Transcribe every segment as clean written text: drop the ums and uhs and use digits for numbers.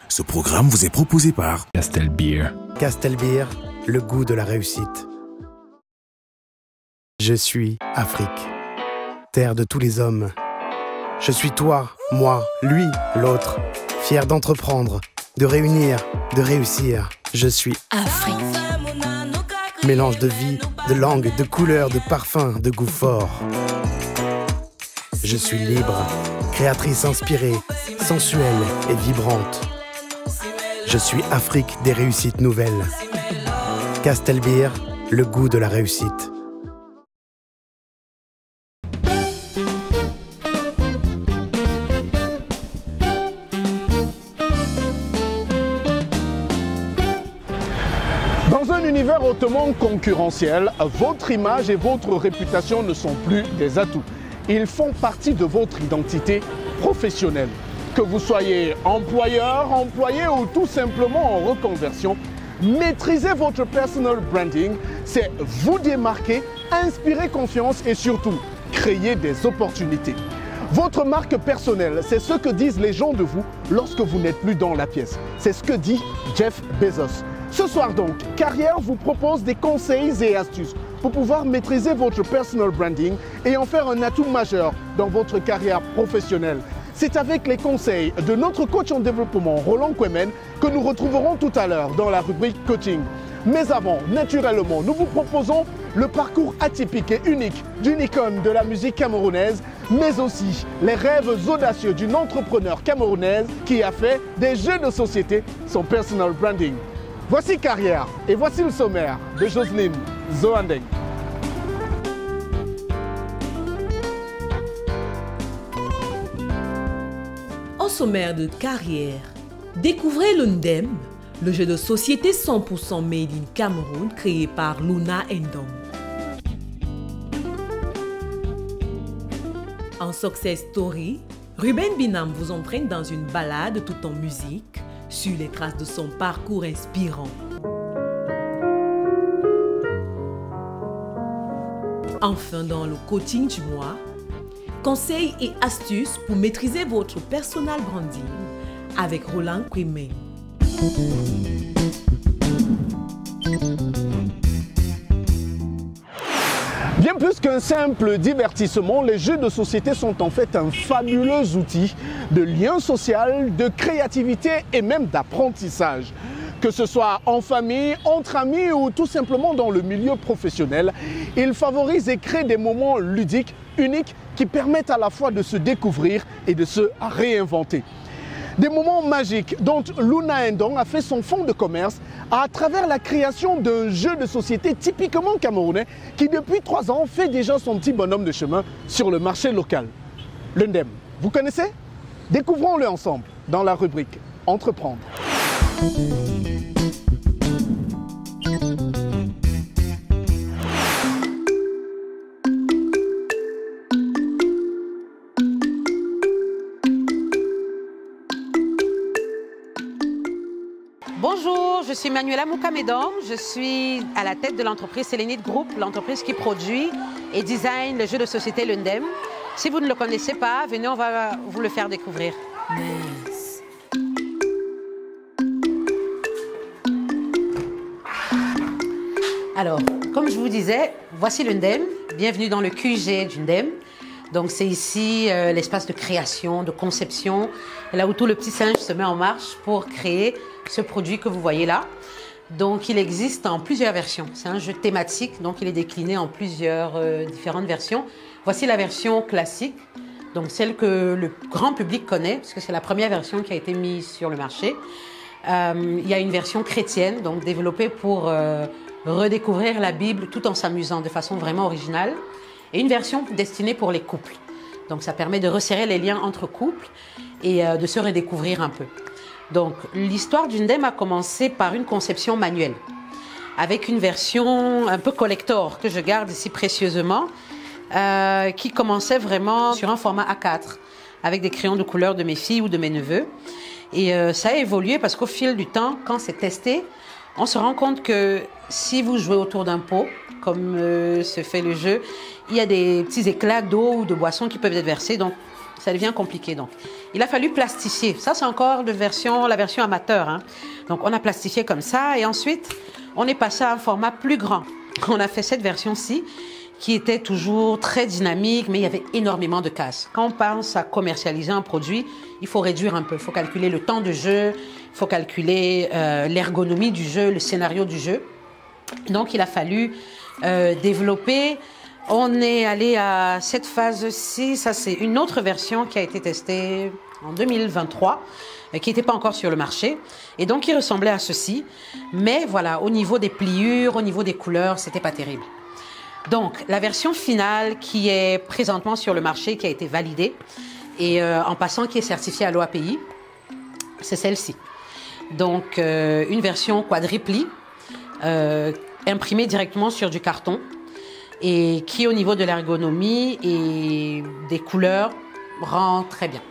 Ce programme vous est proposé par Castelbeer. Castelbeer, le goût de la réussite. Je suis Afrique, terre de tous les hommes. Je suis toi, moi, lui, l'autre, fier d'entreprendre, de réunir, de réussir. Je suis Afrique. Mélange de vie, de langue, de couleurs, de parfums, de goût fort. Je suis libre, créatrice inspirée, sensuelle et vibrante. Je suis Afrique des réussites nouvelles. Castelbeer, le goût de la réussite. Dans un univers hautement concurrentiel, votre image et votre réputation ne sont plus des atouts. Ils font partie de votre identité professionnelle. Que vous soyez employeur, employé ou tout simplement en reconversion, maîtriser votre personal branding, c'est vous démarquer, inspirer confiance et surtout créer des opportunités. Votre marque personnelle, c'est ce que disent les gens de vous lorsque vous n'êtes plus dans la pièce. C'est ce que dit Jeff Bezos. Ce soir donc, Carrière vous propose des conseils et astuces pour pouvoir maîtriser votre personal branding et en faire un atout majeur dans votre carrière professionnelle. C'est avec les conseils de notre coach en développement, Roland Kwemen, que nous retrouverons tout à l'heure dans la rubrique coaching. Mais avant, naturellement, nous vous proposons le parcours atypique et unique d'une icône de la musique camerounaise, mais aussi les rêves audacieux d'une entrepreneure camerounaise qui a fait des jeux de société son personal branding. Voici Carrière et voici le sommaire de Jocelyne Zoandeng. Au sommaire de Carrière, découvrez l'Undem, le jeu de société 100% made in Cameroun créé par Luna Ndong. En Success Story, Ruben Binam vous entraîne dans une balade tout en musique sur les traces de son parcours inspirant. Enfin, dans le coaching du mois, conseils et astuces pour maîtriser votre personal branding avec Roland Kwemen. Bien plus qu'un simple divertissement, les jeux de société sont en fait un fabuleux outil de lien social, de créativité et même d'apprentissage. Que ce soit en famille, entre amis ou tout simplement dans le milieu professionnel, ils favorisent et créent des moments ludiques, uniques, qui permettent à la fois de se découvrir et de se réinventer. Des moments magiques dont Luna Ndong a fait son fonds de commerce à travers la création d'un jeu de société typiquement camerounais qui depuis 3 ans fait déjà son petit bonhomme de chemin sur le marché local. L'Undem, vous connaissez? Découvrons-le ensemble dans la rubrique Entreprendre. Bonjour, je suis Manuela Moukamedong, je suis à la tête de l'entreprise Sélénite Group, l'entreprise qui produit et design le jeu de société l'Undem. Si vous ne le connaissez pas, venez, on va vous le faire découvrir. Nice. Alors, comme je vous disais, voici l'Undem, bienvenue dans le QG d'Undem. Donc c'est ici l'espace de création, de conception, là où tout le petit singe se met en marche pour créer ce produit que vous voyez là. Donc il existe en plusieurs versions. C'est un jeu thématique, donc il est décliné en plusieurs différentes versions. Voici la version classique, donc celle que le grand public connaît, parce que c'est la première version qui a été mise sur le marché. Il y a une version chrétienne, donc développée pour redécouvrir la Bible tout en s'amusant de façon vraiment originale. Et une version destinée pour les couples. Donc ça permet de resserrer les liens entre couples et de se redécouvrir un peu. Donc, l'histoire du Ndem a commencé par une conception manuelle, avec une version un peu collector que je garde ici précieusement, qui commençait vraiment sur un format A4, avec des crayons de couleur de mes filles ou de mes neveux. Et ça a évolué parce qu'au fil du temps, quand c'est testé, on se rend compte que si vous jouez autour d'un pot, comme se fait le jeu, il y a des petits éclats d'eau ou de boissons qui peuvent être versés, donc ça devient compliqué. Donc, il a fallu plastifier. Ça, c'est encore la version amateur, hein. Donc, on a plastifié comme ça et ensuite, on est passé à un format plus grand. On a fait cette version-ci qui était toujours très dynamique, mais il y avait énormément de cases. Quand on pense à commercialiser un produit, il faut réduire un peu. Il faut calculer le temps de jeu, il faut calculer l'ergonomie du jeu, le scénario du jeu. Donc, il a fallu développer. On est allé à cette phase-ci. Ça, c'est une autre version qui a été testée en 2023, qui n'était pas encore sur le marché. Et donc, il ressemblait à ceci. Mais voilà, au niveau des pliures, au niveau des couleurs, c'était pas terrible. Donc, la version finale qui est présentement sur le marché, qui a été validée, et en passant qui est certifiée à l'OAPI, c'est celle-ci. Donc, une version quadriplie, imprimée directement sur du carton, et qui, au niveau de l'ergonomie et des couleurs, rend très bien.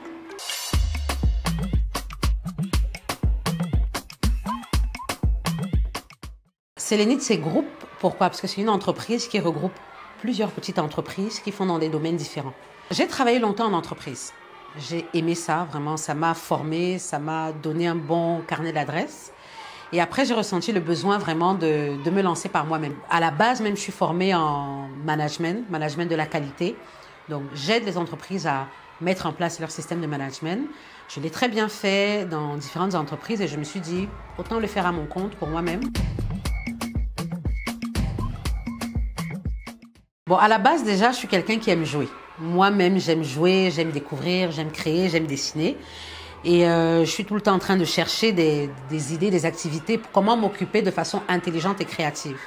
Sélénite, c'est groupe. Pourquoi? Parce que c'est une entreprise qui regroupe plusieurs petites entreprises qui font dans des domaines différents. J'ai travaillé longtemps en entreprise. J'ai aimé ça, vraiment. Ça m'a formé, ça m'a donné un bon carnet d'adresses. Et après, j'ai ressenti le besoin vraiment de me lancer par moi-même. À la base, même, je suis formée en management de la qualité. Donc, j'aide les entreprises à mettre en place leur système de management. Je l'ai très bien fait dans différentes entreprises et je me suis dit, autant le faire à mon compte pour moi-même. Bon, à la base, déjà, je suis quelqu'un qui aime jouer. Moi-même, j'aime jouer, j'aime découvrir, j'aime créer, j'aime dessiner. Et je suis tout le temps en train de chercher des idées, des activités pour comment m'occuper de façon intelligente et créative.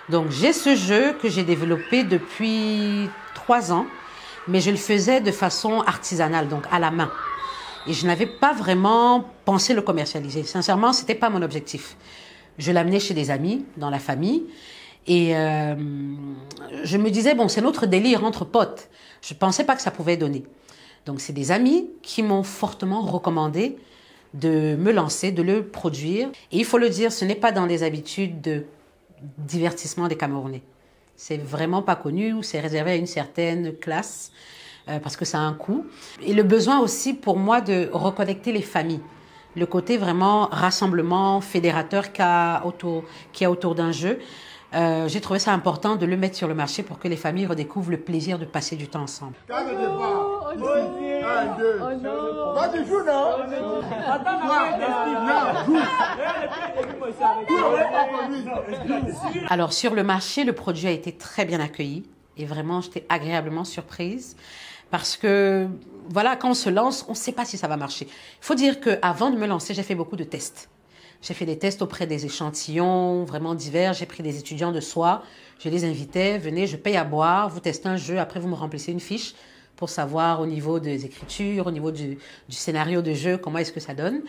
Donc, j'ai ce jeu que j'ai développé depuis 3 ans, mais je le faisais de façon artisanale, donc à la main. Et je n'avais pas vraiment pensé le commercialiser. Sincèrement, ce n'était pas mon objectif. Je l'amenais chez des amis, dans la famille. Et je me disais, bon, c'est notre délire entre potes. Je ne pensais pas que ça pouvait donner. Donc, c'est des amis qui m'ont fortement recommandé de me lancer, de le produire. Et il faut le dire, ce n'est pas dans les habitudes de divertissement des Camerounais. C'est vraiment pas connu, ou c'est réservé à une certaine classe, parce que ça a un coût. Et le besoin aussi pour moi de reconnecter les familles. Le côté vraiment rassemblement, fédérateur qu'il y a autour d'un jeu. J'ai trouvé ça important de le mettre sur le marché pour que les familles redécouvrent le plaisir de passer du temps ensemble. Alors, sur le marché, le produit a été très bien accueilli et vraiment, j'étais agréablement surprise parce que, voilà, quand on se lance, on ne sait pas si ça va marcher. Il faut dire qu'avant de me lancer, j'ai fait beaucoup de tests. J'ai fait des tests auprès des échantillons vraiment divers. J'ai pris des étudiants de soi. Je les invitais, venez, je paye à boire, vous testez un jeu, après vous me remplissez une fiche pour savoir au niveau des écritures, au niveau du scénario de jeu, comment est-ce que ça donne.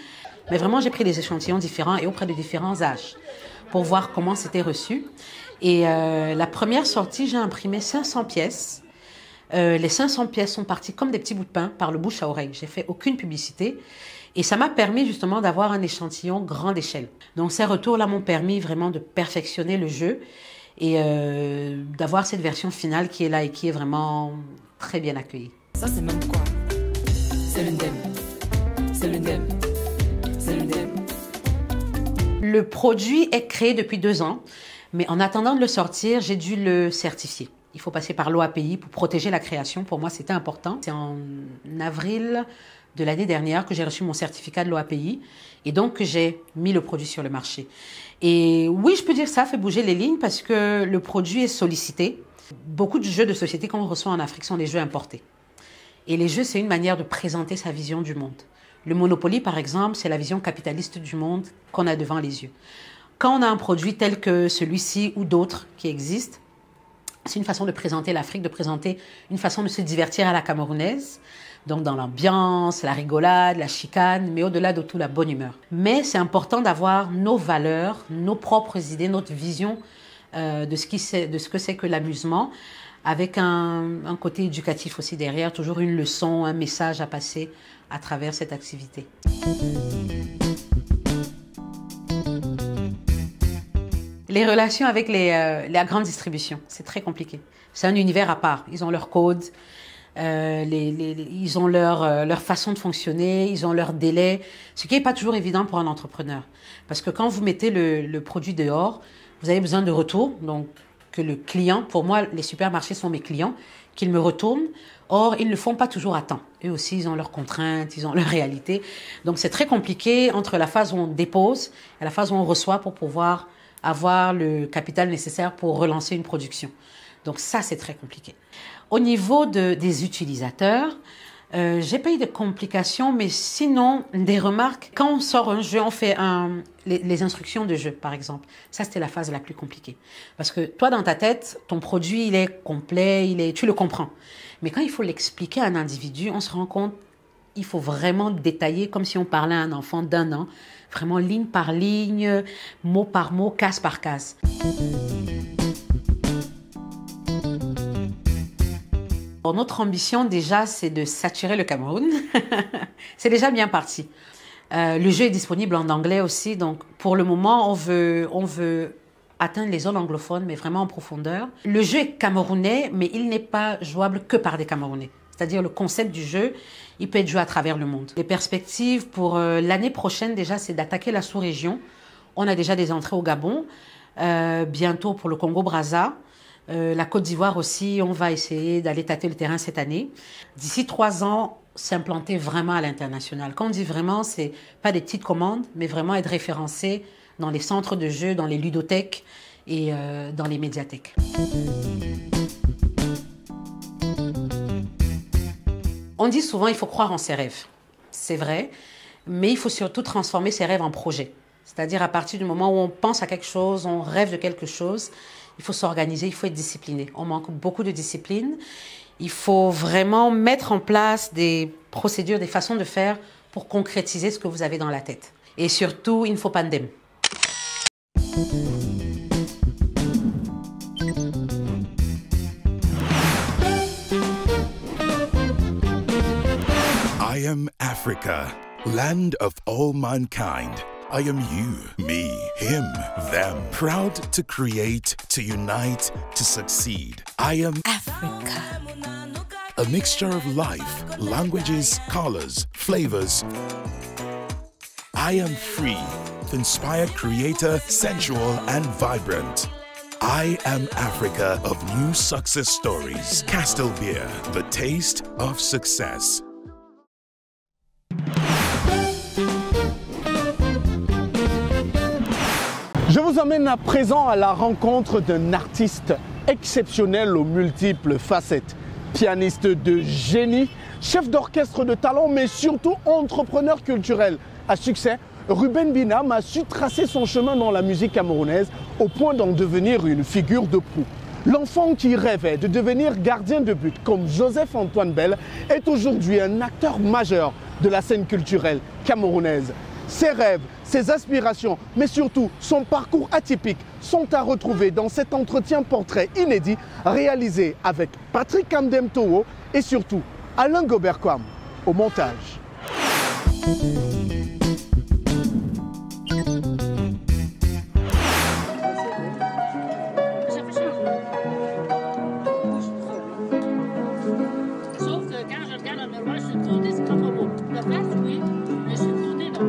Mais vraiment, j'ai pris des échantillons différents et auprès de différents âges pour voir comment c'était reçu. Et la première sortie, j'ai imprimé 500 pièces. Les 500 pièces sont parties comme des petits bouts de pain par le bouche à oreille. J'ai fait aucune publicité. Et ça m'a permis justement d'avoir un échantillon grande échelle. Donc ces retours-là m'ont permis vraiment de perfectionner le jeu et d'avoir cette version finale qui est là et qui est vraiment très bien accueillie. Ça c'est même quoi? C'est le Ndem. C'est le Ndem. C'est le Ndem. Le produit est créé depuis 2 ans, mais en attendant de le sortir, j'ai dû le certifier. Il faut passer par l'OAPI pour protéger la création. Pour moi, c'était important. C'est en avril de l'année dernière que j'ai reçu mon certificat de l'OAPI et donc que j'ai mis le produit sur le marché. Et oui, je peux dire que ça fait bouger les lignes parce que le produit est sollicité. Beaucoup de jeux de société qu'on reçoit en Afrique sont des jeux importés. Et les jeux, c'est une manière de présenter sa vision du monde. Le Monopoly, par exemple, c'est la vision capitaliste du monde qu'on a devant les yeux. Quand on a un produit tel que celui-ci ou d'autres qui existent, c'est une façon de présenter l'Afrique, de présenter une façon de se divertir à la camerounaise, Donc dans l'ambiance, la rigolade, la chicane, mais au-delà de tout, la bonne humeur. Mais c'est important d'avoir nos valeurs, nos propres idées, notre vision de ce que c'est que l'amusement, avec un côté éducatif aussi derrière, toujours une leçon, un message à passer à travers cette activité. Les relations avec la grande distribution, c'est très compliqué. C'est un univers à part. Ils ont leur code, ils ont leur façon de fonctionner, ils ont leur délai, ce qui n'est pas toujours évident pour un entrepreneur. Parce que quand vous mettez le produit dehors, vous avez besoin de retour, donc que le client, pour moi, les supermarchés sont mes clients, qu'ils me retournent. Or, ils ne le font pas toujours à temps. Eux aussi, ils ont leurs contraintes, ils ont leur réalité. Donc, c'est très compliqué entre la phase où on dépose et la phase où on reçoit pour pouvoir avoir le capital nécessaire pour relancer une production. Donc, ça, c'est très compliqué. Au niveau des utilisateurs, j'ai pas eu de complications, mais sinon, des remarques. Quand on sort un jeu, on fait les instructions de jeu, par exemple. Ça, c'était la phase la plus compliquée. Parce que toi, dans ta tête, ton produit, il est complet, tu le comprends. Mais quand il faut l'expliquer à un individu, on se rend compte, il faut vraiment détailler comme si on parlait à un enfant d'1 an. Vraiment ligne par ligne, mot par mot, case par case. Notre ambition déjà, c'est de saturer le Cameroun. C'est déjà bien parti. Le jeu est disponible en anglais aussi, donc pour le moment, on veut atteindre les zones anglophones, mais vraiment en profondeur. Le jeu est camerounais, mais il n'est pas jouable que par des Camerounais. C'est-à-dire le concept du jeu, il peut être joué à travers le monde. Les perspectives pour l'année prochaine déjà, c'est d'attaquer la sous-région. On a déjà des entrées au Gabon, bientôt pour le Congo-Brazza. La Côte d'Ivoire aussi, on va essayer d'aller tâter le terrain cette année. D'ici 3 ans, s'implanter vraiment à l'international. Quand on dit vraiment, c'est pas des petites commandes, mais vraiment être référencé dans les centres de jeux, dans les ludothèques et dans les médiathèques. On dit souvent, il faut croire en ses rêves. C'est vrai, mais il faut surtout transformer ses rêves en projets. C'est-à-dire à partir du moment où on pense à quelque chose, on rêve de quelque chose, il faut s'organiser, il faut être discipliné. On manque beaucoup de discipline. Il faut vraiment mettre en place des procédures, des façons de faire pour concrétiser ce que vous avez dans la tête. Et surtout, il ne faut pas ndem. I am Africa, land of all mankind. I am you, me, him, them. Proud to create, to unite, to succeed. I am Africa. A mixture of life, languages, colors, flavors. I am free, inspired creator, sensual and vibrant. I am Africa of new success stories. Castle Beer, the taste of success. Je vous emmène à présent à la rencontre d'un artiste exceptionnel aux multiples facettes. Pianiste de génie, chef d'orchestre de talent, mais surtout entrepreneur culturel à succès, Ruben Binam a su tracer son chemin dans la musique camerounaise au point d'en devenir une figure de proue. L'enfant qui rêvait de devenir gardien de but comme Joseph-Antoine Bell est aujourd'hui un acteur majeur de la scène culturelle camerounaise. Ses rêves, ses aspirations, mais surtout son parcours atypique sont à retrouver dans cet entretien portrait inédit réalisé avec Patrick Amdem Towo et surtout Alain Gobert-Kwam au montage.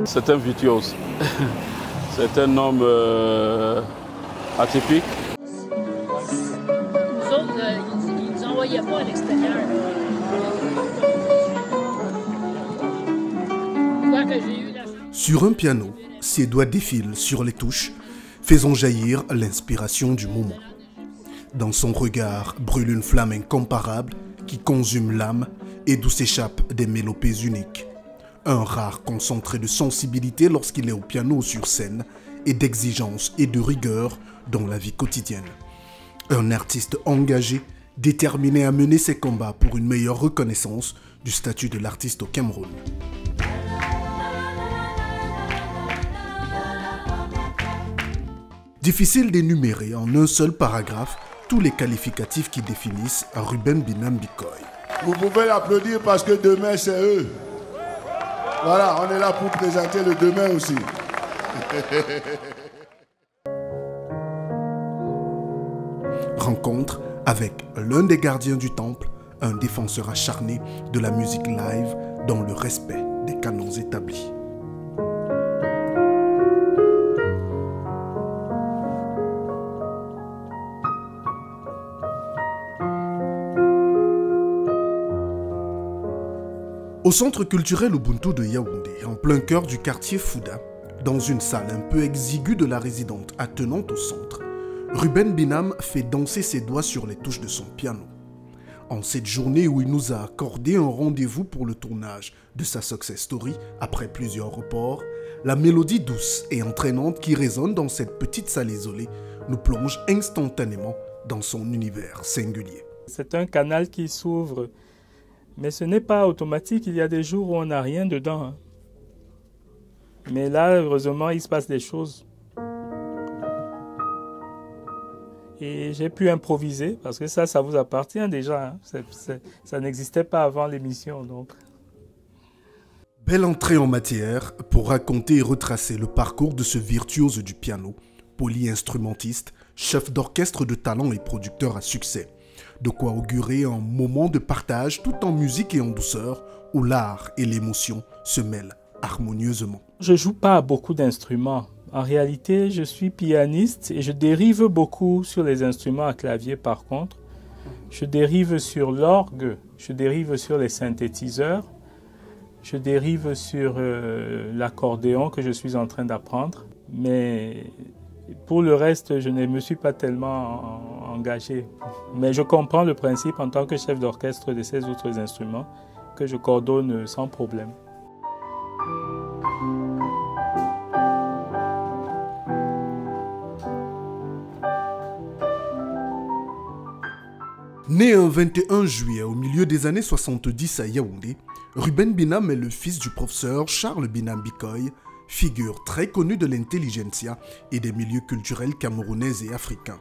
C'est un virtuose. C'est un homme atypique. Nous autres, ils ne nous envoyaient pas à l'extérieur. Sur un piano, ses doigts défilent sur les touches, faisant jaillir l'inspiration du moment. Dans son regard brûle une flamme incomparable qui consume l'âme et d'où s'échappent des mélopées uniques. Un rare concentré de sensibilité lorsqu'il est au piano ou sur scène et d'exigence et de rigueur dans la vie quotidienne. Un artiste engagé, déterminé à mener ses combats pour une meilleure reconnaissance du statut de l'artiste au Cameroun. Difficile d'énumérer en un seul paragraphe tous les qualificatifs qui définissent Ruben Binam Bikoy. Vous pouvez l'applaudir parce que demain c'est eux. Voilà, on est là pour présenter le demain aussi. Rencontre avec l'un des gardiens du temple, un défenseur acharné de la musique live dans le respect des canons établis. Au centre culturel Ubuntu de Yaoundé, en plein cœur du quartier Fouda, dans une salle un peu exiguë de la résidente attenante au centre, Ruben Binam fait danser ses doigts sur les touches de son piano. En cette journée où il nous a accordé un rendez-vous pour le tournage de sa success story après plusieurs reports, la mélodie douce et entraînante qui résonne dans cette petite salle isolée nous plonge instantanément dans son univers singulier. C'est un canal qui s'ouvre. Mais ce n'est pas automatique, il y a des jours où on n'a rien dedans. Mais là, heureusement, il se passe des choses. Et j'ai pu improviser, parce que ça vous appartient déjà. Ça n'existait pas avant l'émission, donc. Belle entrée en matière pour raconter et retracer le parcours de ce virtuose du piano, polyinstrumentiste, chef d'orchestre de talent et producteur à succès. De quoi augurer un moment de partage tout en musique et en douceur, où l'art et l'émotion se mêlent harmonieusement. Je ne joue pas beaucoup d'instruments. En réalité, je suis pianiste et je dérive beaucoup sur les instruments à clavier par contre. Je dérive sur l'orgue, je dérive sur les synthétiseurs, je dérive sur l'accordéon que je suis en train d'apprendre. Mais pour le reste, je ne me suis pas tellement engagé. Mais je comprends le principe en tant que chef d'orchestre de ces autres instruments que je coordonne sans problème. Né un 21 juillet au milieu des années 70 à Yaoundé, Ruben Binam est le fils du professeur Charles Binam Bikoy, figure très connue de l'intelligentsia et des milieux culturels camerounais et africains.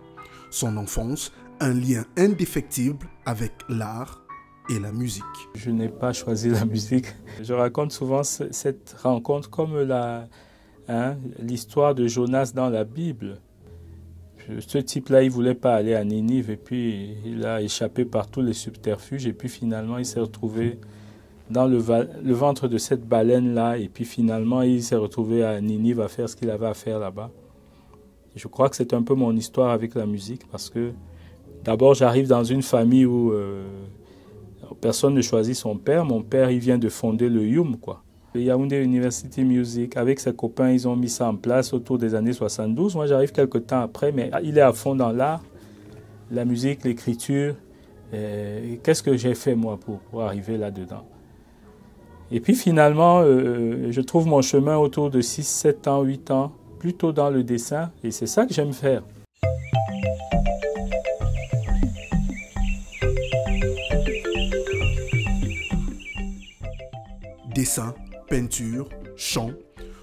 Son enfance, un lien indéfectible avec l'art et la musique. Je n'ai pas choisi la musique. Je raconte souvent cette rencontre comme l'histoire de Jonas dans la Bible. Ce type-là, il ne voulait pas aller à Ninive et puis il a échappé par tous les subterfuges et puis finalement il s'est retrouvé dans le ventre de cette baleine-là et puis finalement il s'est retrouvé à Ninive à faire ce qu'il avait à faire là-bas. Je crois que c'est un peu mon histoire avec la musique parce que d'abord j'arrive dans une famille où personne ne choisit son père. Mon père, il vient de fonder le YUM, quoi. Le Yaoundé University Music, avec ses copains, ils ont mis ça en place autour des années 72. Moi, j'arrive quelques temps après, mais il est à fond dans l'art, la musique, l'écriture. Qu'est-ce que j'ai fait, moi, pour arriver là-dedans? Et puis, finalement, je trouve mon chemin autour de 6, 7 ans, 8 ans, plutôt dans le dessin. Et c'est ça que j'aime faire. Dessin, peinture, chant,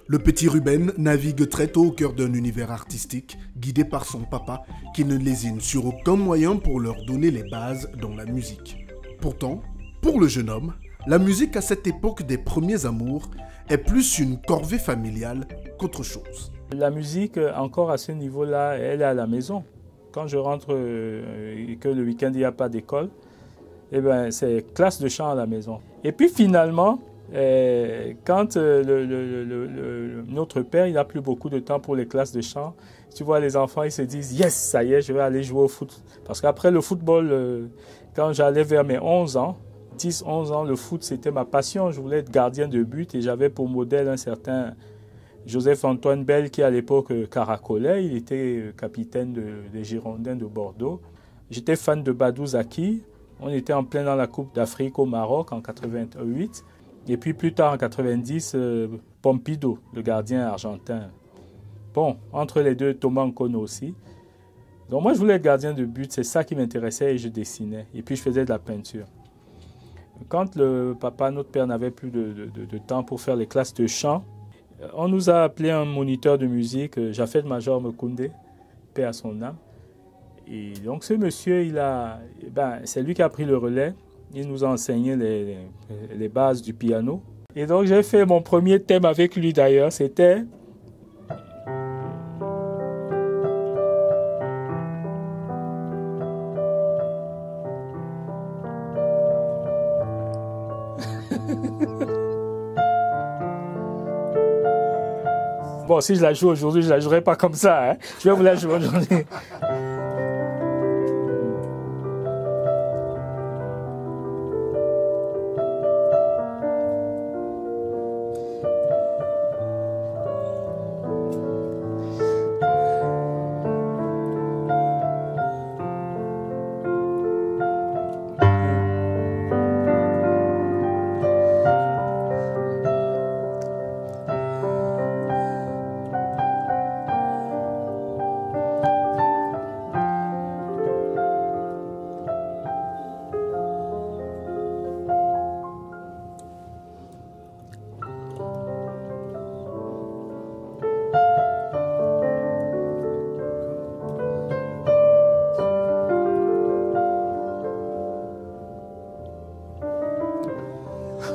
le petit Ruben navigue très tôt au cœur d'un univers artistique guidé par son papa qui ne lésine sur aucun moyen pour leur donner les bases dans la musique. Pourtant, pour le jeune homme, la musique à cette époque des premiers amours est plus une corvée familiale qu'autre chose. La musique, encore à ce niveau-là, elle est à la maison. Quand je rentre et que le week-end il n'y a pas d'école, eh ben, c'est classe de chant à la maison. Et puis finalement, quand notre père, il n'a plus beaucoup de temps pour les classes de chant, tu vois, les enfants, ils se disent « Yes, ça y est, je vais aller jouer au foot ». Parce qu'après le football, quand j'allais vers mes 11 ans, 10, 11 ans, le foot, c'était ma passion. Je voulais être gardien de but et j'avais pour modèle un certain Joseph-Antoine Bell qui, à l'époque, caracolait. Il était capitaine des Girondins de Bordeaux. J'étais fan de Badou Zaki. On était en plein dans la Coupe d'Afrique au Maroc en 88. Et puis plus tard, en 90, Pompidou, le gardien argentin. Bon, entre les deux, Thomas Nkono aussi. Donc moi, je voulais être gardien de but. C'est ça qui m'intéressait et je dessinais. Et puis je faisais de la peinture. Quand notre père n'avait plus de temps pour faire les classes de chant, on nous a appelé un moniteur de musique, Jafet Major Mekoundé, paix à son âme. Et donc ce monsieur, c'est lui qui a pris le relais. Il nous a enseigné les bases du piano. Et donc j'ai fait mon premier thème avec lui d'ailleurs, c'était... Bon, si je la joue aujourd'hui, je ne la jouerai pas comme ça. Hein. Je vais vous la jouer aujourd'hui.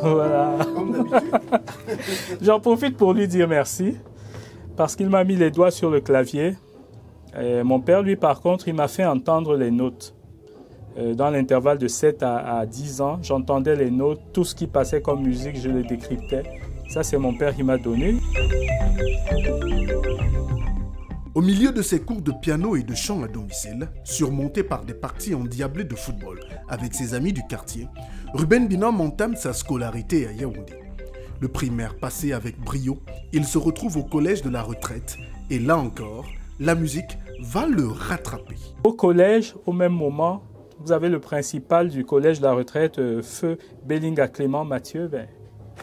Voilà. J'en profite pour lui dire merci parce qu'il m'a mis les doigts sur le clavier. Et mon père, lui, par contre, il m'a fait entendre les notes. Dans l'intervalle de 7 à 10 ans, j'entendais les notes, tout ce qui passait comme musique, je le décryptais. Ça, c'est mon père qui m'a donné. Au milieu de ses cours de piano et de chant à domicile, surmontés par des parties endiablées de football avec ses amis du quartier, Ruben Binam entame sa scolarité à Yaoundé. Le primaire passé avec brio, il se retrouve au collège de la retraite et là encore, la musique va le rattraper. Au collège, au même moment, vous avez le principal du collège de la retraite, Feu Bellinga Clément Mathieu,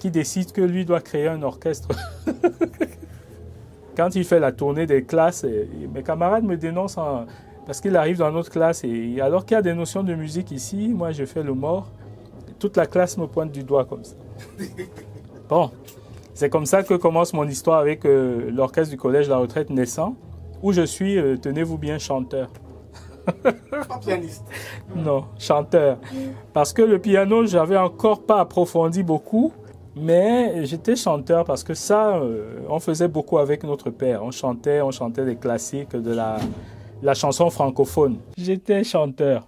qui décide que lui doit créer un orchestre. Quand il fait la tournée des classes, mes camarades me dénoncent parce qu'il arrive dans notre classe et alors qu'il y a des notions de musique ici, moi je fais le mort, toute la classe me pointe du doigt comme ça. Bon, c'est comme ça que commence mon histoire avec l'orchestre du collège de la retraite naissant, où je suis, tenez-vous bien, chanteur. Pas pianiste. Non, chanteur. Parce que le piano, j'avais encore pas approfondi beaucoup. Mais j'étais chanteur parce que ça, on faisait beaucoup avec notre père. On chantait des classiques de la chanson francophone. J'étais chanteur.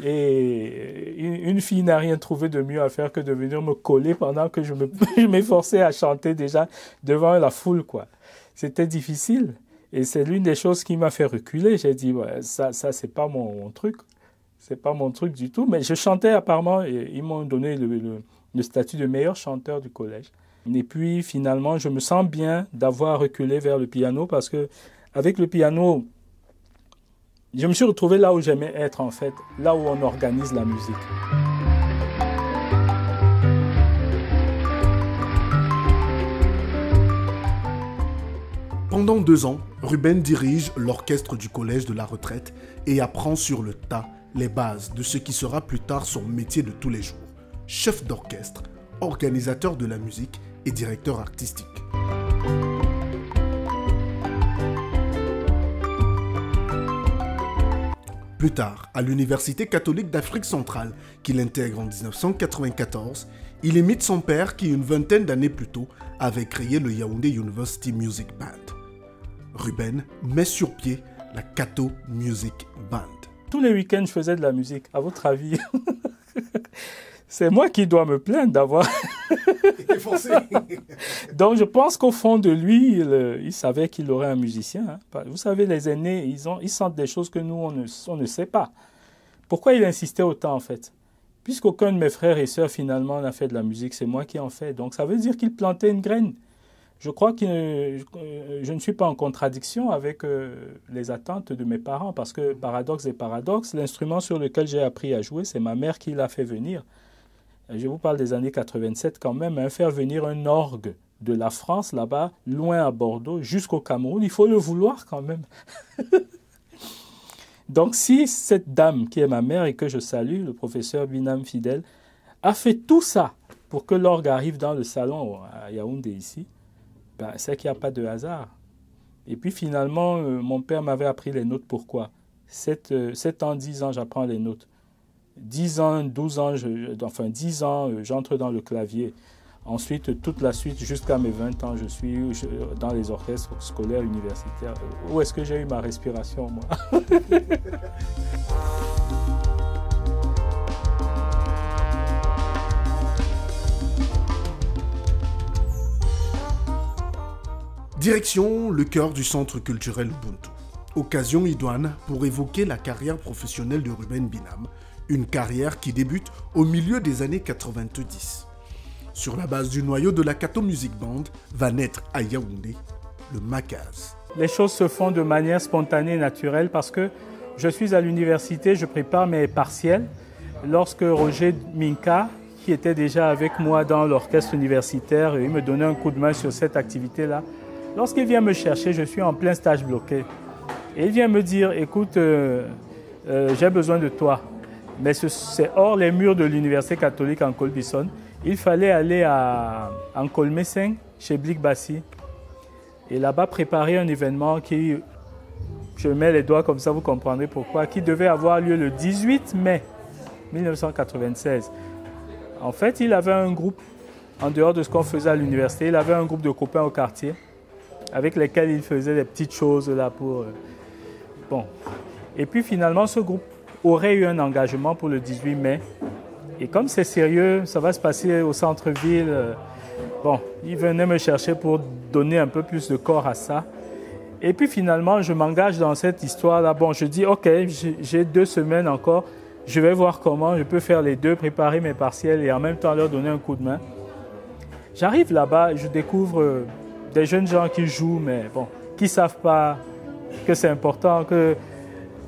Et une fille n'a rien trouvé de mieux à faire que de venir me coller pendant que je m'efforçais à chanter déjà devant la foule, quoi. C'était difficile. Et c'est l'une des choses qui m'a fait reculer. J'ai dit, ouais, ça c'est pas mon truc. C'est pas mon truc du tout. Mais je chantais apparemment et ils m'ont donné le statut de meilleur chanteur du collège. Et puis finalement, je me sens bien d'avoir reculé vers le piano parce que avec le piano, je me suis retrouvé là où j'aimais être en fait, là où on organise la musique. Pendant 2 ans, Ruben dirige l'orchestre du collège de la retraite et apprend sur le tas les bases de ce qui sera plus tard son métier de tous les jours. Chef d'orchestre, organisateur de la musique et directeur artistique. Plus tard, à l'Université catholique d'Afrique centrale, qu'il intègre en 1994, il imite son père qui, une vingtaine d'années plus tôt, avait créé le Yaoundé University Music Band. Ruben met sur pied la Cato Music Band. Tous les week-ends, je faisais de la musique. À votre avis, c'est moi qui dois me plaindre d'avoir... Donc, je pense qu'au fond de lui, il savait qu'il aurait un musicien. Hein. Vous savez, les aînés, ils sentent des choses que nous, on ne sait pas. Pourquoi il insistait autant, en fait? Puisqu'aucun de mes frères et sœurs, finalement, n'a fait de la musique, c'est moi qui en fais. Donc, ça veut dire qu'il plantait une graine. Je crois que je ne suis pas en contradiction avec les attentes de mes parents, parce que, paradoxe et paradoxe, l'instrument sur lequel j'ai appris à jouer, c'est ma mère qui l'a fait venir. Je vous parle des années 87 quand même, hein, faire venir un orgue de la France, là-bas, loin à Bordeaux, jusqu'au Cameroun, il faut le vouloir quand même. Donc si cette dame qui est ma mère et que je salue, le professeur Binam Fidèle, a fait tout ça pour que l'orgue arrive dans le salon à Yaoundé ici, ben, c'est qu'il n'y a pas de hasard. Et puis finalement, mon père m'avait appris les notes. Pourquoi ? 7 ans, 10 ans, j'apprends les notes. 10 ans, 12 ans, 10 ans, j'entre dans le clavier. Ensuite, toute la suite, jusqu'à mes 20 ans, je suis dans les orchestres scolaires, universitaires. Où est-ce que j'ai eu ma respiration, moi ? Direction le cœur du centre culturel Ubuntu. Occasion idoine pour évoquer la carrière professionnelle de Ruben Binam, une carrière qui débute au milieu des années 90. Sur la base du noyau de la Kato Music Band, va naître à Yaoundé le Makaz. Les choses se font de manière spontanée et naturelle parce que je suis à l'université, je prépare mes partiels. Lorsque Roger Minka, qui était déjà avec moi dans l'orchestre universitaire, il me donnait un coup de main sur cette activité-là. Lorsqu'il vient me chercher, je suis en plein stage bloqué. Et il vient me dire, écoute, j'ai besoin de toi. Mais c'est hors les murs de l'université catholique en Colbison. Il fallait aller en Colmesseng, chez Blik Bassi. Et là-bas, préparer un événement qui, je mets les doigts comme ça, vous comprendrez pourquoi, qui devait avoir lieu le 18 mai 1996. En fait, il avait un groupe, en dehors de ce qu'on faisait à l'université, il avait un groupe de copains au quartier, avec lesquels il faisait des petites choses là pour... Bon. Et puis finalement, ce groupe aurait eu un engagement pour le 18 mai. Et comme c'est sérieux, ça va se passer au centre-ville. Bon, il venait me chercher pour donner un peu plus de corps à ça. Et puis finalement, je m'engage dans cette histoire-là. Bon, je dis, OK, j'ai 2 semaines encore. Je vais voir comment je peux faire les deux, préparer mes partiels et en même temps leur donner un coup de main. J'arrive là-bas, je découvre des jeunes gens qui jouent, mais bon, qui ne savent pas que c'est important, que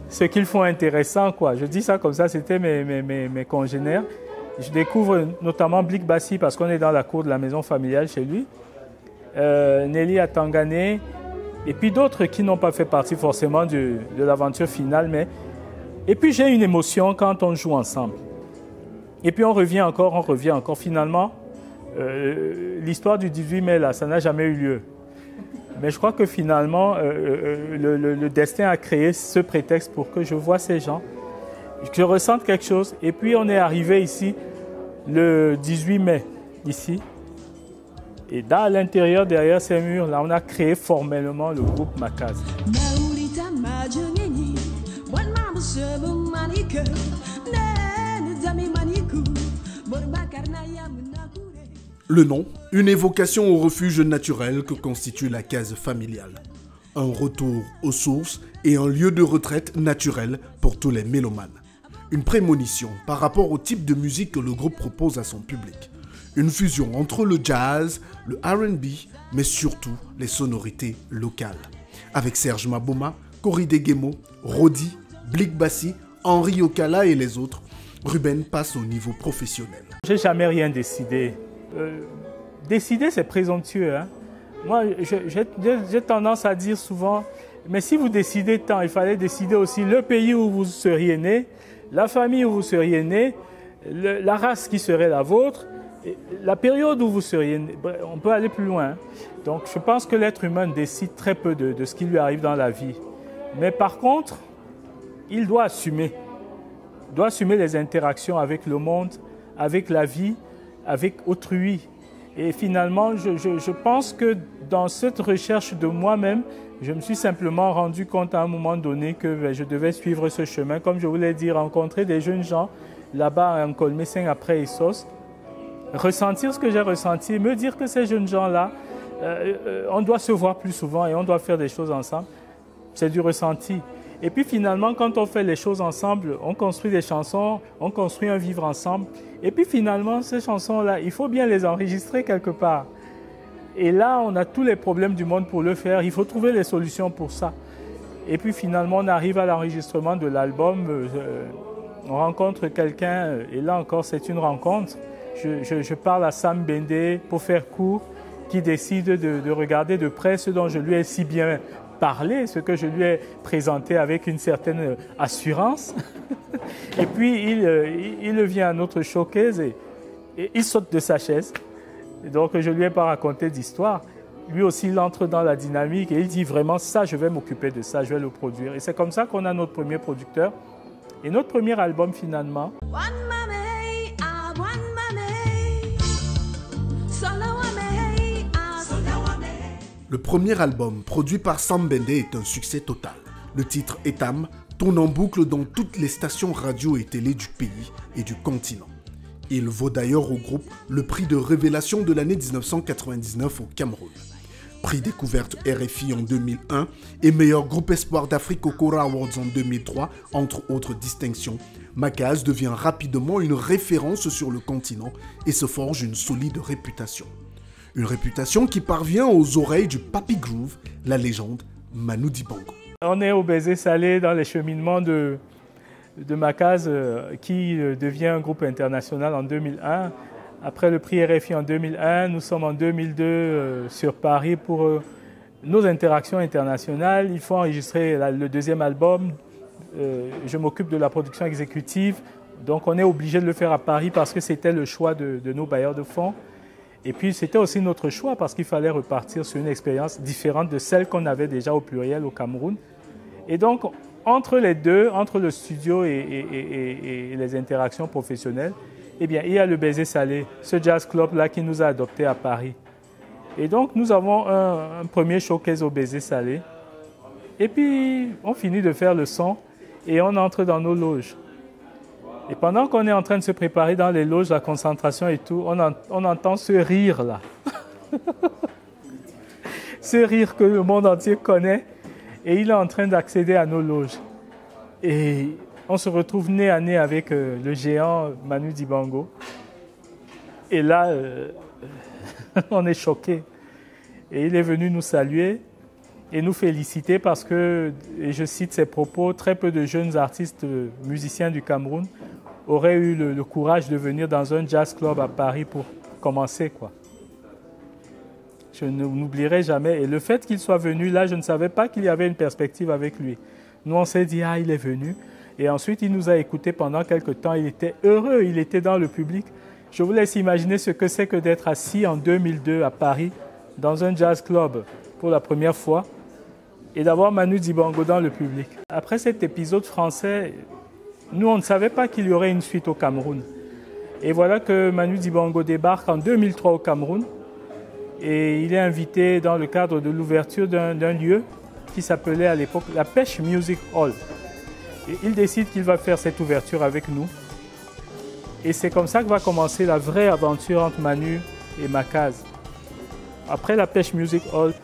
ce qu'ils font est intéressant, quoi. Je dis ça comme ça, c'était mes congénères. Je découvre notamment Blik Bassi parce qu'on est dans la cour de la maison familiale chez lui. Nelly Atangane et puis d'autres qui n'ont pas fait partie forcément de l'aventure finale. Mais... Et puis j'ai une émotion quand on joue ensemble. Et puis on revient encore. Finalement, l'histoire du 18 mai, là, ça n'a jamais eu lieu. Mais je crois que finalement, le destin a créé ce prétexte pour que je voie ces gens, que je ressente quelque chose. Et puis on est arrivé ici le 18 mai, ici. Et dans l'intérieur, derrière ces murs, là, on a créé formellement le groupe Makaz. Le nom, une évocation au refuge naturel que constitue la case familiale. Un retour aux sources et un lieu de retraite naturel pour tous les mélomanes. Une prémonition par rapport au type de musique que le groupe propose à son public. Une fusion entre le jazz, le R&B, mais surtout les sonorités locales. Avec Serge Maboma, Koride Gemo, Rodi, Blik Bassi, Henri Okala et les autres, Ruben passe au niveau professionnel. J'ai jamais rien décidé. Décider, c'est présomptueux. Hein? Moi, j'ai tendance à dire souvent, mais si vous décidez tant, il fallait décider aussi le pays où vous seriez né, la famille où vous seriez né, la race qui serait la vôtre, la période où vous seriez né. On peut aller plus loin. Hein? Donc, je pense que l'être humain décide très peu de ce qui lui arrive dans la vie. Mais par contre, il doit assumer. Il doit assumer les interactions avec le monde, avec la vie, avec autrui. Et finalement, je pense que dans cette recherche de moi-même, je me suis simplement rendu compte à un moment donné que je devais suivre ce chemin. Comme je vous l'ai dit, rencontrer des jeunes gens là-bas en Colmesseng après Essos, ressentir ce que j'ai ressenti, me dire que ces jeunes gens-là, on doit se voir plus souvent et on doit faire des choses ensemble. C'est du ressenti. Et puis finalement, quand on fait les choses ensemble, on construit des chansons, on construit un vivre ensemble. Et puis finalement, ces chansons-là, il faut bien les enregistrer quelque part. Et là, on a tous les problèmes du monde pour le faire. Il faut trouver les solutions pour ça. Et puis finalement, on arrive à l'enregistrement de l'album. On rencontre quelqu'un, et là encore, c'est une rencontre. Je parle à Sam Bende, pour faire court, qui décide de regarder de près ce dont je lui ai si bien parlé, ce que je lui ai présenté avec une certaine assurance. Et puis, il vient à notre showcase et Et il saute de sa chaise. Et donc, je ne lui ai pas raconté d'histoire. Lui aussi, il entre dans la dynamique et il dit vraiment, ça, je vais m'occuper de ça, je vais le produire. Et c'est comme ça qu'on a notre premier producteur. Et notre premier album, finalement, le premier album, produit par Sam Bende, est un succès total. Le titre Etam tourne en boucle dans toutes les stations radio et télé du pays et du continent. Il vaut d'ailleurs au groupe le prix de révélation de l'année 1999 au Cameroun. Prix découverte RFI en 2001 et meilleur groupe espoir d'Afrique au Kora Awards en 2003, entre autres distinctions. Makaz devient rapidement une référence sur le continent et se forge une solide réputation. Une réputation qui parvient aux oreilles du Papi Groove, la légende Manu Dibango. On est au Baiser Salé dans les cheminements de Makaz qui devient un groupe international en 2001. Après le prix RFI en 2001, nous sommes en 2002 sur Paris pour nos interactions internationales. Il faut enregistrer le deuxième album. Je m'occupe de la production exécutive. Donc on est obligé de le faire à Paris parce que c'était le choix de nos bailleurs de fonds. Et puis c'était aussi notre choix parce qu'il fallait repartir sur une expérience différente de celle qu'on avait déjà au pluriel au Cameroun. Et donc entre les deux, entre le studio et les interactions professionnelles, eh bien, il y a le Baiser Salé, ce jazz club-là qui nous a adoptés à Paris. Et donc, nous avons un premier showcase au Baiser Salé. Et puis, on finit de faire le son et on entre dans nos loges. Et pendant qu'on est en train de se préparer dans les loges, la concentration et tout, on entend ce rire-là. Ce rire que le monde entier connaît. Et il est en train d'accéder à nos loges. Et on se retrouve nez à nez avec le géant Manu Dibango. Et là, on est choqués. Et il est venu nous saluer et nous féliciter parce que, et je cite ses propos, très peu de jeunes artistes musiciens du Cameroun auraient eu le courage de venir dans un jazz club à Paris pour commencer, quoi. Je n'oublierai jamais. Et le fait qu'il soit venu là, je ne savais pas qu'il y avait une perspective avec lui. Nous, on s'est dit, ah, il est venu. Et ensuite, il nous a écoutés pendant quelques temps. Il était heureux, il était dans le public. Je vous laisse imaginer ce que c'est que d'être assis en 2002 à Paris, dans un jazz club pour la première fois, et d'avoir Manu Dibango dans le public. Après cet épisode français, nous, on ne savait pas qu'il y aurait une suite au Cameroun. Et voilà que Manu Dibango débarque en 2003 au Cameroun. Et il est invité dans le cadre de l'ouverture d'un lieu qui s'appelait à l'époque la Pêche Music Hall. Et il décide qu'il va faire cette ouverture avec nous. Et c'est comme ça que va commencer la vraie aventure entre Manu et Makaz. Après la Pêche Music Hall,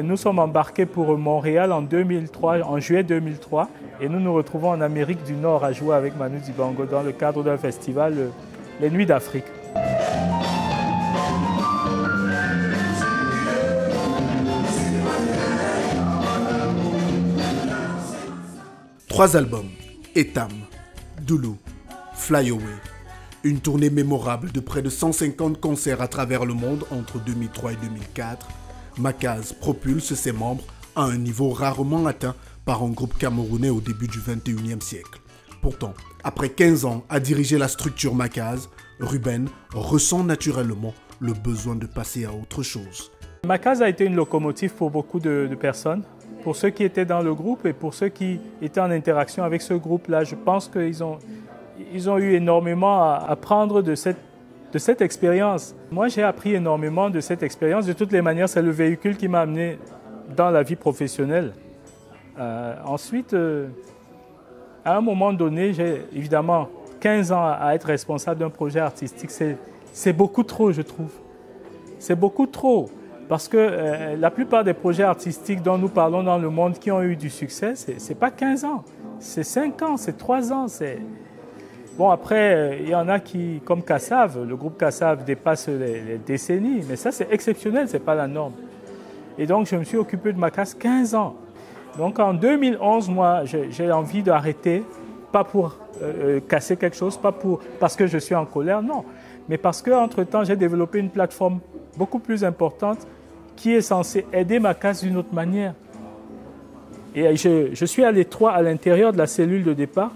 nous sommes embarqués pour Montréal en juillet 2003. Et nous nous retrouvons en Amérique du Nord à jouer avec Manu Dibango dans le cadre d'un festival, les Nuits d'Afrique. Trois albums, Etam, Doulou, Fly Away. Une tournée mémorable de près de 150 concerts à travers le monde entre 2003 et 2004. Makaz propulse ses membres à un niveau rarement atteint par un groupe camerounais au début du 21e siècle. Pourtant, après 15 ans à diriger la structure Makaz, Ruben ressent naturellement le besoin de passer à autre chose. Makaz a été une locomotive pour beaucoup de personnes. Pour ceux qui étaient dans le groupe et pour ceux qui étaient en interaction avec ce groupe-là, je pense qu'ils ont eu énormément à apprendre de cette expérience. Moi, j'ai appris énormément de cette expérience. De toutes les manières, c'est le véhicule qui m'a amené dans la vie professionnelle. Ensuite, à un moment donné, j'ai évidemment 15 ans à être responsable d'un projet artistique. C'est beaucoup trop, je trouve. C'est beaucoup trop. Parce que la plupart des projets artistiques dont nous parlons dans le monde qui ont eu du succès, ce n'est pas 15 ans, c'est 5 ans, c'est 3 ans. Bon, après, il y en a qui, comme Kassav, le groupe Kassav dépasse les décennies, mais ça c'est exceptionnel, ce n'est pas la norme. Et donc je me suis occupé de Makaz 15 ans. Donc en 2011, moi, j'ai envie d'arrêter, pas pour casser quelque chose, pas parce que je suis en colère, non, mais parce qu'entre-temps, j'ai développé une plateforme beaucoup plus importante qui est censé aider Makaz d'une autre manière. Et je suis à l'étroit à l'intérieur de la cellule de départ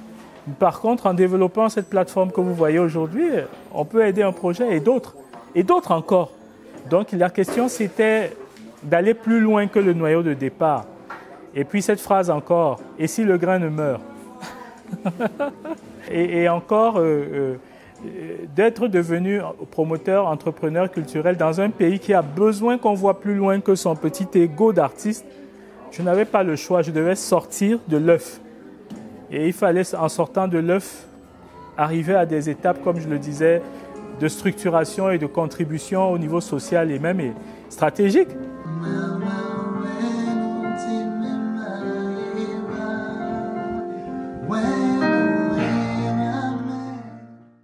Par contre, en développant cette plateforme que vous voyez aujourd'hui, on peut aider un projet et d'autres encore. Donc la question, c'était d'aller plus loin que le noyau de départ. Et puis cette phrase encore, et si le grain ne meurt? et encore, d'être devenu promoteur, entrepreneur culturel dans un pays qui a besoin qu'on voit plus loin que son petit ego d'artiste, je n'avais pas le choix, je devais sortir de l'œuf. Et il fallait, en sortant de l'œuf, arriver à des étapes, comme je le disais, de structuration et de contribution au niveau social et même stratégique.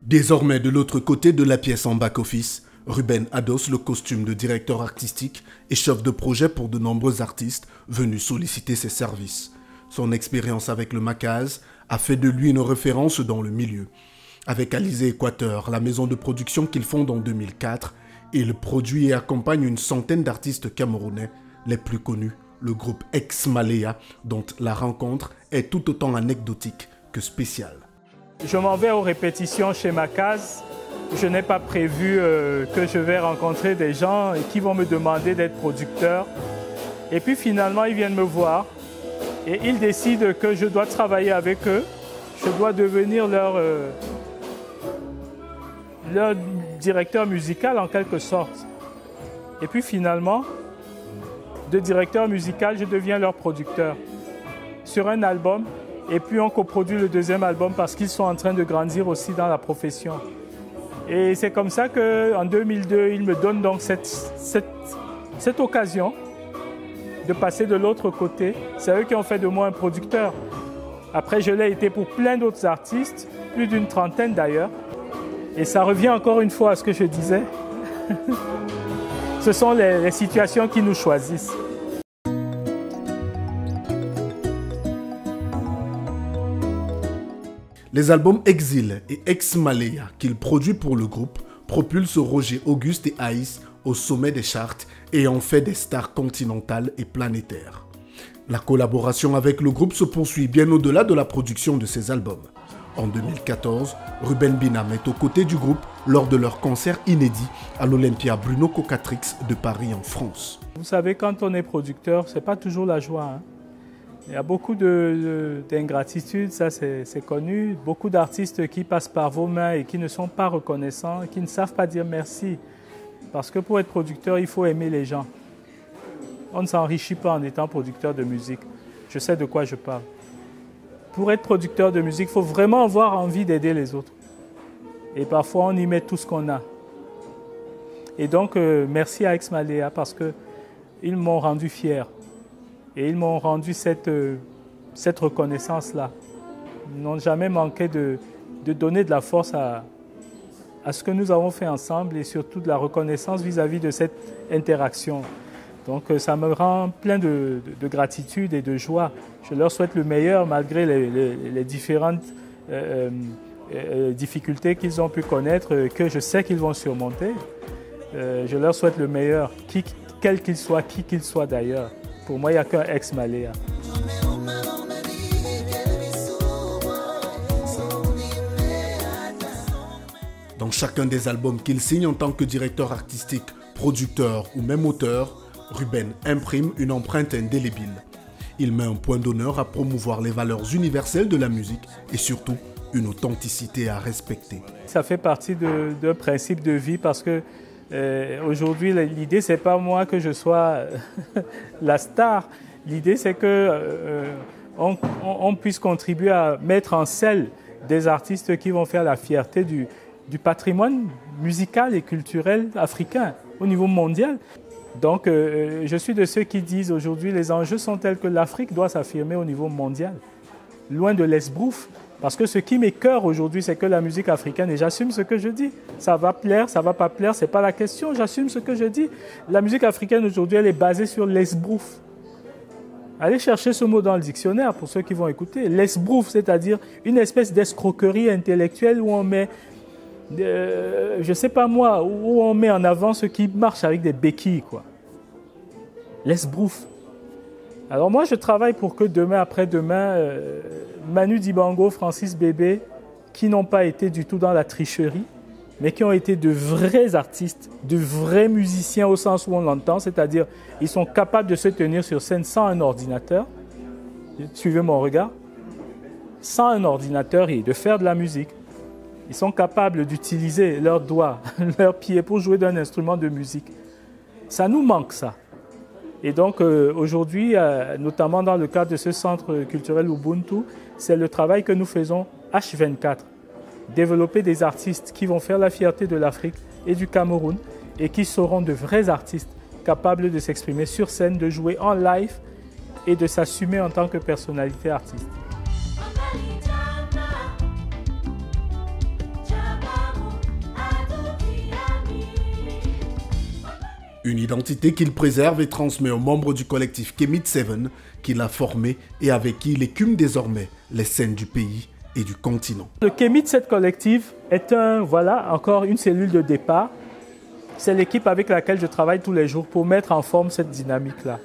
Désormais, de l'autre côté de la pièce en back-office, Ruben adosse le costume de directeur artistique et chef de projet pour de nombreux artistes venus solliciter ses services. Son expérience avec le Macaz a fait de lui une référence dans le milieu. Avec Alizé Équateur, la maison de production qu'il fonde en 2004, il produit et accompagne une centaine d'artistes camerounais, les plus connus, le groupe Ex Malea, dont la rencontre est tout autant anecdotique que spéciale. Je m'en vais aux répétitions chez Macaz. Je n'ai pas prévu que je vais rencontrer des gens qui vont me demander d'être producteur. Et puis finalement, ils viennent me voir et ils décident que je dois travailler avec eux. Je dois devenir leur directeur musical en quelque sorte. Et puis finalement, de directeur musical, je deviens leur producteur sur un album. Et puis on coproduit le deuxième album parce qu'ils sont en train de grandir aussi dans la profession. Et c'est comme ça qu'en 2002, ils me donnent donc cette occasion de passer de l'autre côté. C'est eux qui ont fait de moi un producteur. Après, je l'ai été pour plein d'autres artistes, plus d'une trentaine d'ailleurs. Et ça revient encore une fois à ce que je disais. Ce sont les situations qui nous choisissent. Les albums Exil et Ex Malea qu'il produit pour le groupe propulsent Roger, Auguste et Aïs au sommet des charts et en fait des stars continentales et planétaires. La collaboration avec le groupe se poursuit bien au-delà de la production de ces albums. En 2014, Ruben Binam est aux côtés du groupe lors de leur concert inédit à l'Olympia Bruno Cocatrix de Paris en France. Vous savez, quand on est producteur, ce n'est pas toujours la joie, hein. Il y a beaucoup d'ingratitude, ça c'est connu. Beaucoup d'artistes qui passent par vos mains et qui ne sont pas reconnaissants, qui ne savent pas dire merci. Parce que pour être producteur, il faut aimer les gens. On ne s'enrichit pas en étant producteur de musique. Je sais de quoi je parle. Pour être producteur de musique, il faut vraiment avoir envie d'aider les autres. Et parfois, on y met tout ce qu'on a. Et donc, merci à Ex Malea parce qu'ils m'ont rendu fier. Et ils m'ont rendu cette reconnaissance-là. Ils n'ont jamais manqué de donner de la force à ce que nous avons fait ensemble et surtout de la reconnaissance vis-à-vis de cette interaction. Donc ça me rend plein de gratitude et de joie. Je leur souhaite le meilleur malgré les différentes difficultés qu'ils ont pu connaître, que je sais qu'ils vont surmonter. Je leur souhaite le meilleur, quel qu'il soit, qui qu'il soit d'ailleurs. Pour moi, il n'y a qu'un Ex Malea. Dans chacun des albums qu'il signe en tant que directeur artistique, producteur ou même auteur, Ruben imprime une empreinte indélébile. Il met un point d'honneur à promouvoir les valeurs universelles de la musique et surtout une authenticité à respecter. Ça fait partie d'un principe de vie parce que aujourd'hui, l'idée, c'est pas moi que je sois la star. L'idée, c'est qu'on puisse contribuer à mettre en selle des artistes qui vont faire la fierté du patrimoine musical et culturel africain au niveau mondial. Donc, je suis de ceux qui disent aujourd'hui, les enjeux sont tels que l'Afrique doit s'affirmer au niveau mondial, loin de l'esbrouf. Parce que ce qui m'écoeure aujourd'hui, c'est que la musique africaine, et j'assume ce que je dis, ça va plaire, ça va pas plaire, c'est pas la question, j'assume ce que je dis. La musique africaine aujourd'hui, elle est basée sur l'esbrouf. Allez chercher ce mot dans le dictionnaire pour ceux qui vont écouter. L'esbrouf, c'est-à-dire une espèce d'escroquerie intellectuelle où on met, je sais pas moi, où on met en avant ceux qui marchent avec des béquilles, quoi. L'esbrouf. Alors moi, je travaille pour que demain, après-demain, Manu Dibango, Francis Bébé, qui n'ont pas été du tout dans la tricherie, mais qui ont été de vrais artistes, de vrais musiciens au sens où on l'entend, c'est-à-dire ils sont capables de se tenir sur scène sans un ordinateur, suivez mon regard, sans un ordinateur et de faire de la musique. Ils sont capables d'utiliser leurs doigts, leurs pieds pour jouer d'un instrument de musique. Ça nous manque, ça. Et donc aujourd'hui, notamment dans le cadre de ce centre culturel Ubuntu, c'est le travail que nous faisons H24. Développer des artistes qui vont faire la fierté de l'Afrique et du Cameroun et qui seront de vrais artistes capables de s'exprimer sur scène, de jouer en live et de s'assumer en tant que personnalité artistique. Une identité qu'il préserve et transmet aux membres du collectif Kemit 7 qu'il a formé et avec qui il écume désormais les scènes du pays et du continent. Le Kemit 7 collectif est encore une cellule de départ. C'est l'équipe avec laquelle je travaille tous les jours pour mettre en forme cette dynamique-là.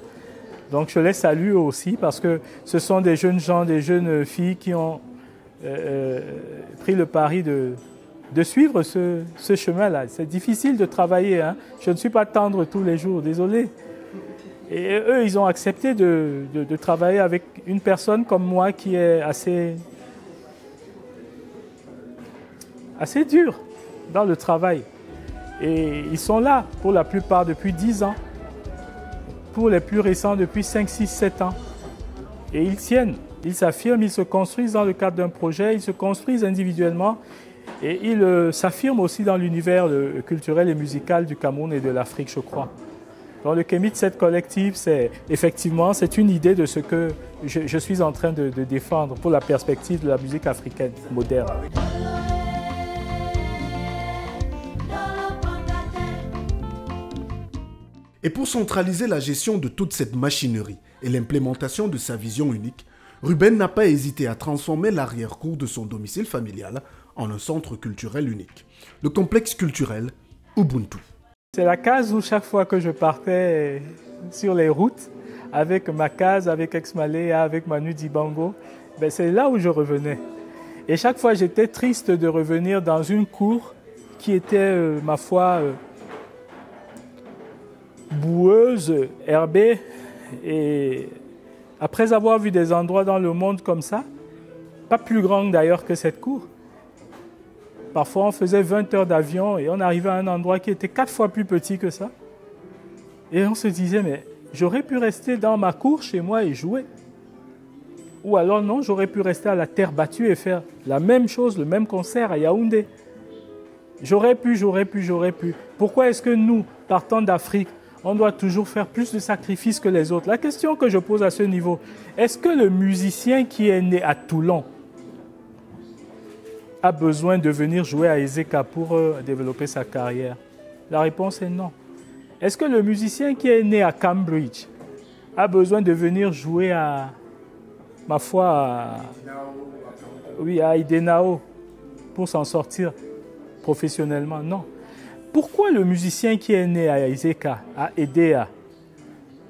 Donc je les salue aussi parce que ce sont des jeunes gens, des jeunes filles qui ont pris le pari de suivre ce chemin-là. C'est difficile de travailler, hein. Je ne suis pas tendre tous les jours, désolé. Et eux, ils ont accepté de travailler avec une personne comme moi qui est assez dure dans le travail. Et ils sont là pour la plupart depuis 10 ans. Pour les plus récents depuis 5, 6, 7 ans. Et ils tiennent, ils s'affirment, ils se construisent dans le cadre d'un projet, ils se construisent individuellement. Et il s'affirme aussi dans l'univers culturel et musical du Cameroun et de l'Afrique, je crois. Donc le Kemit 7 collectif, c'est une idée de ce que je suis en train de défendre pour la perspective de la musique africaine moderne. Et pour centraliser la gestion de toute cette machinerie et l'implémentation de sa vision unique, Ruben n'a pas hésité à transformer l'arrière-cour de son domicile familial en un centre culturel unique, le complexe culturel Ubuntu. C'est la case où chaque fois que je partais sur les routes, avec ma case, avec Ex-Malea, avec Manu Dibango, c'est là où je revenais. Et chaque fois, j'étais triste de revenir dans une cour qui était, ma foi, boueuse, herbée. Et après avoir vu des endroits dans le monde comme ça, pas plus grands d'ailleurs que cette cour, parfois, on faisait 20 heures d'avion et on arrivait à un endroit qui était 4 fois plus petit que ça. Et on se disait, mais j'aurais pu rester dans ma cour chez moi et jouer. Ou alors non, j'aurais pu rester à la terre battue et faire la même chose, le même concert à Yaoundé. J'aurais pu. Pourquoi est-ce que nous, partant d'Afrique, on doit toujours faire plus de sacrifices que les autres? La question que je pose à ce niveau, est-ce que le musicien qui est né à Toulon a besoin de venir jouer à Ezeka pour développer sa carrière? La réponse est non. Est-ce que le musicien qui est né à Cambridge a besoin de venir jouer à, ma foi, à Idenao pour s'en sortir professionnellement? Non. Pourquoi le musicien qui est né à Ezeka, à Edea,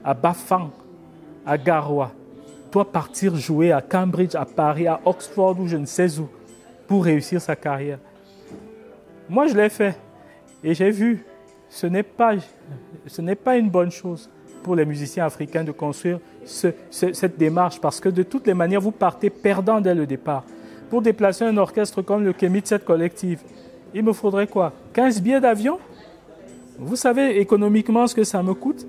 à Bafang, à Garoua, doit partir jouer à Cambridge, à Paris, à Oxford ou je ne sais où pour réussir sa carrière? Moi, je l'ai fait et j'ai vu, ce n'est pas une bonne chose pour les musiciens africains de construire cette démarche parce que de toutes les manières, vous partez perdant dès le départ. Pour déplacer un orchestre comme le Kemit 7 collectif, il me faudrait quoi? 15 billets d'avion? Vous savez économiquement ce que ça me coûte?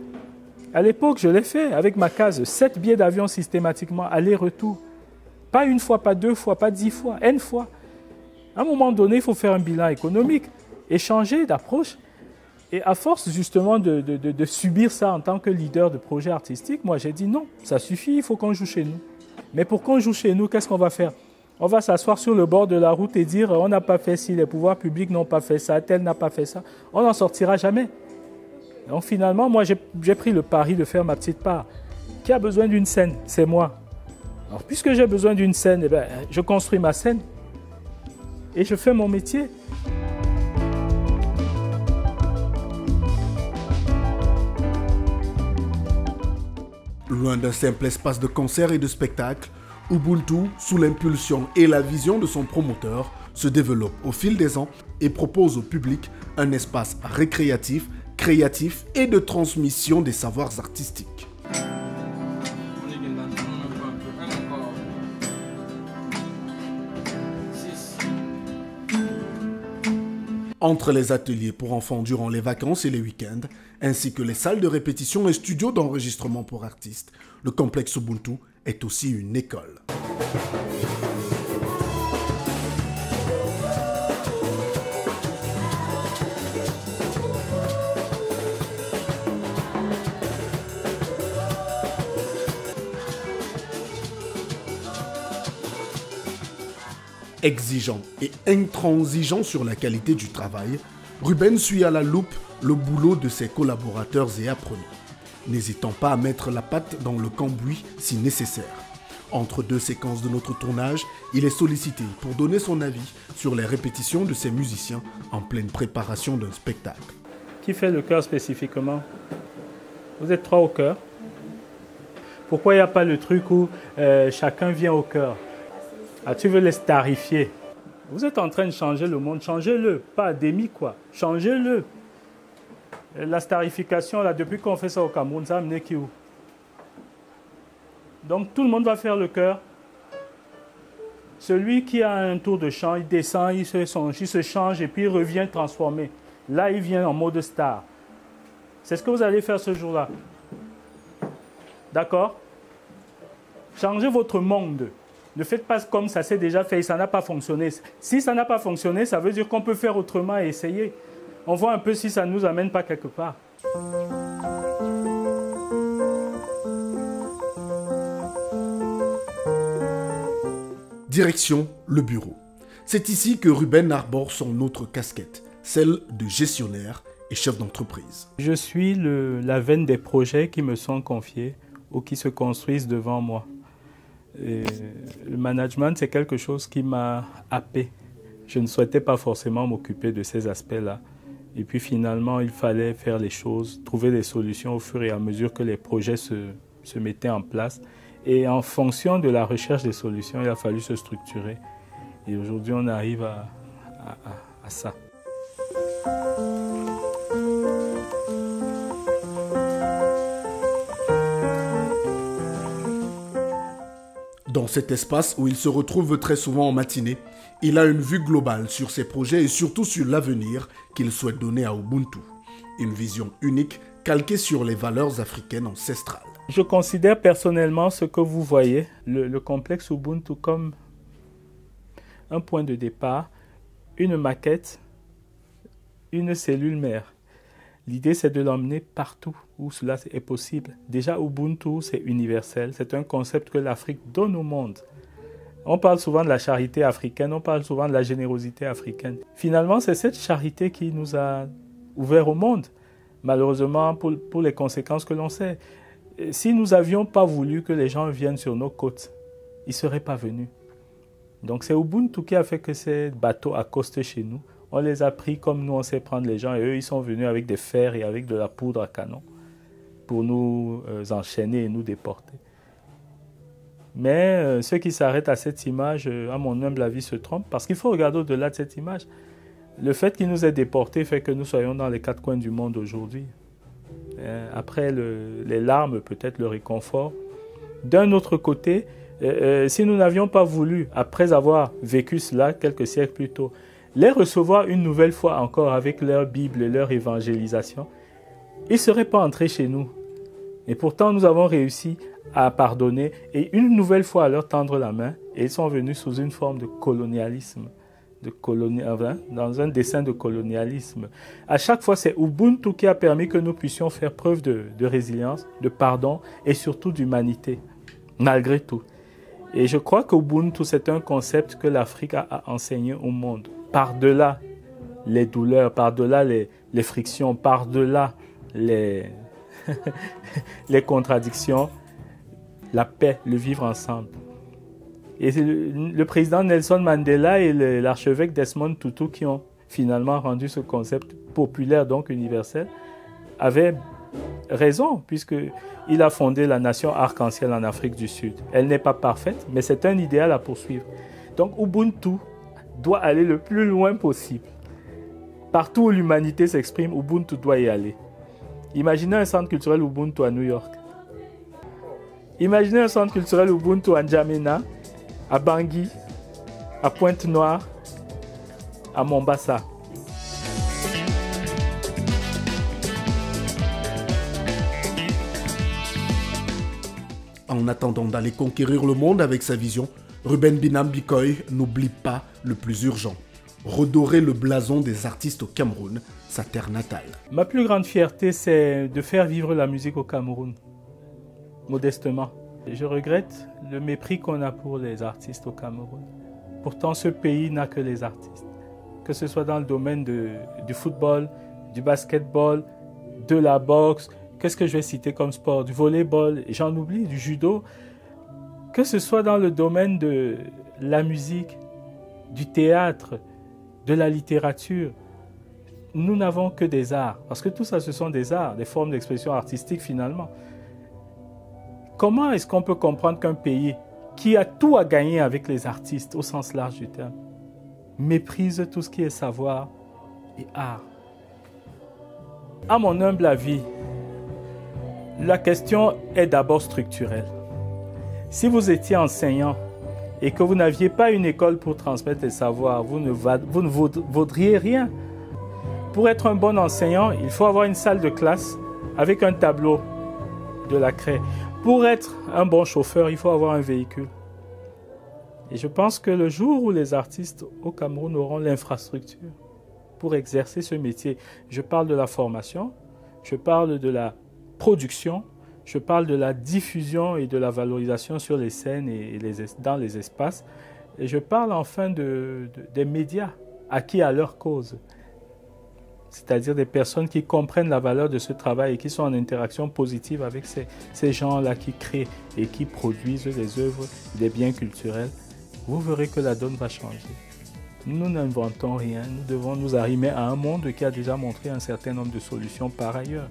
À l'époque, je l'ai fait avec ma case, 7 billets d'avion systématiquement, aller-retour. Pas une fois, pas 2 fois, pas 10 fois, N fois. À un moment donné, il faut faire un bilan économique et changer d'approche. Et à force justement de subir ça en tant que leader de projet artistique, moi j'ai dit non, ça suffit, il faut qu'on joue chez nous. Mais pour qu'on joue chez nous, qu'est-ce qu'on va faire? On va s'asseoir sur le bord de la route et dire on n'a pas fait ci, les pouvoirs publics n'ont pas fait ça, tel n'a pas fait ça. On n'en sortira jamais. Donc finalement, moi j'ai pris le pari de faire ma petite part. Qui a besoin d'une scène? C'est moi. Alors puisque j'ai besoin d'une scène, je construis ma scène et je fais mon métier. Loin d'un simple espace de concert et de spectacle, Ubuntu, sous l'impulsion et la vision de son promoteur, se développe au fil des ans et propose au public un espace récréatif, créatif et de transmission des savoirs artistiques. Entre les ateliers pour enfants durant les vacances et les week-ends, ainsi que les salles de répétition et studios d'enregistrement pour artistes, le complexe Ubuntu est aussi une école. Exigeant et intransigeant sur la qualité du travail, Ruben suit à la loupe le boulot de ses collaborateurs et apprenants, n'hésitant pas à mettre la patte dans le cambouis si nécessaire. Entre deux séquences de notre tournage, il est sollicité pour donner son avis sur les répétitions de ses musiciens en pleine préparation d'un spectacle. Qui fait le chœur spécifiquement? Vous êtes 3 au chœur. Pourquoi il n'y a pas le truc où chacun vient au chœur? Ah, tu veux les starifier. Vous êtes en train de changer le monde, changez-le, pas à demi quoi, changez-le. La starification, là, depuis qu'on fait ça au Cameroun, ça a amené qui où? Donc tout le monde va faire le chœur. Celui qui a un tour de chant, il descend, il se change et puis il revient transformé. Là, il vient en mode star. C'est ce que vous allez faire ce jour-là. D'accord? Changez votre monde. Ne faites pas comme ça s'est déjà fait et ça n'a pas fonctionné. Si ça n'a pas fonctionné, ça veut dire qu'on peut faire autrement et essayer. On voit un peu si ça ne nous amène pas quelque part. Direction le bureau. C'est ici que Ruben arbore son autre casquette, celle de gestionnaire et chef d'entreprise. Je suis la veine des projets qui me sont confiés ou qui se construisent devant moi. Et le management, c'est quelque chose qui m'a happé. Je ne souhaitais pas forcément m'occuper de ces aspects-là. Et puis finalement, il fallait faire les choses, trouver des solutions au fur et à mesure que les projets se mettaient en place. Et en fonction de la recherche des solutions, il a fallu se structurer. Et aujourd'hui, on arrive à ça. Dans cet espace où il se retrouve très souvent en matinée, il a une vue globale sur ses projets et surtout sur l'avenir qu'il souhaite donner à Ubuntu. Une vision unique calquée sur les valeurs africaines ancestrales. Je considère personnellement ce que vous voyez, le complexe Ubuntu, comme un point de départ, une maquette, une cellule mère. L'idée, c'est de l'emmener partout où cela est possible. Déjà, Ubuntu, c'est universel. C'est un concept que l'Afrique donne au monde. On parle souvent de la charité africaine, on parle souvent de la générosité africaine. Finalement, c'est cette charité qui nous a ouverts au monde. Malheureusement, pour les conséquences que l'on sait. Si nous n'avions pas voulu que les gens viennent sur nos côtes, ils ne seraient pas venus. Donc, c'est Ubuntu qui a fait que ces bateaux accostent chez nous. On les a pris comme nous, on sait prendre les gens. Et eux, ils sont venus avec des fers et avec de la poudre à canon pour nous enchaîner et nous déporter. Mais ceux qui s'arrêtent à cette image, à mon humble avis, se trompent. Parce qu'il faut regarder au-delà de cette image. Le fait qu'ils nous aient déportés fait que nous soyons dans les 4 coins du monde aujourd'hui. Après les larmes, peut-être le réconfort. D'un autre côté, si nous n'avions pas voulu, après avoir vécu cela quelques siècles plus tôt, les recevoir une nouvelle fois encore avec leur Bible et leur évangélisation, ils ne seraient pas entrés chez nous. Et pourtant, nous avons réussi à pardonner et une nouvelle fois à leur tendre la main. Et ils sont venus sous une forme de colonialisme, dans un dessein de colonialisme. À chaque fois, c'est Ubuntu qui a permis que nous puissions faire preuve de résilience, de pardon et surtout d'humanité, malgré tout. Et je crois qu'Ubuntu, c'est un concept que l'Afrique a enseigné au monde. Par-delà les douleurs, par-delà les frictions, par-delà les contradictions, la paix, le vivre ensemble. Et le président Nelson Mandela et l'archevêque Desmond Tutu, qui ont finalement rendu ce concept populaire, donc universel, avaient raison, puisqu'il a fondé la nation arc-en-ciel en Afrique du Sud. Elle n'est pas parfaite, mais c'est un idéal à poursuivre. Donc Ubuntu doit aller le plus loin possible. Partout où l'humanité s'exprime, Ubuntu doit y aller. Imaginez un centre culturel Ubuntu à New York. Imaginez un centre culturel Ubuntu à N'Djamena, à Bangui, à Pointe-Noire, à Mombasa. En attendant d'aller conquérir le monde avec sa vision, Ruben Binam Bikoy n'oublie pas le plus urgent: redorer le blason des artistes au Cameroun, sa terre natale. Ma plus grande fierté, c'est de faire vivre la musique au Cameroun, modestement. Je regrette le mépris qu'on a pour les artistes au Cameroun. Pourtant, ce pays n'a que les artistes. Que ce soit dans le domaine du football, du basketball, de la boxe, qu'est-ce que je vais citer comme sport, du volleyball, j'en oublie, du judo. Que ce soit dans le domaine de la musique, du théâtre, de la littérature, nous n'avons que des arts. Parce que tout ça, ce sont des arts, des formes d'expression artistique finalement. Comment est-ce qu'on peut comprendre qu'un pays qui a tout à gagner avec les artistes, au sens large du terme, méprise tout ce qui est savoir et art? À mon humble avis, la question est d'abord structurelle. Si vous étiez enseignant et que vous n'aviez pas une école pour transmettre les savoirs, vous ne vaudriez rien. Pour être un bon enseignant, il faut avoir une salle de classe avec un tableau de la craie. Pour être un bon chauffeur, il faut avoir un véhicule. Et je pense que le jour où les artistes au Cameroun auront l'infrastructure pour exercer ce métier, je parle de la formation, je parle de la production, je parle de la diffusion et de la valorisation sur les scènes et dans les espaces, et je parle enfin des médias acquis à leur cause. C'est-à-dire des personnes qui comprennent la valeur de ce travail et qui sont en interaction positive avec ces gens-là qui créent et qui produisent des œuvres, des biens culturels. Vous verrez que la donne va changer. Nous n'inventons rien, nous devons nous arrimer à un monde qui a déjà montré un certain nombre de solutions par ailleurs.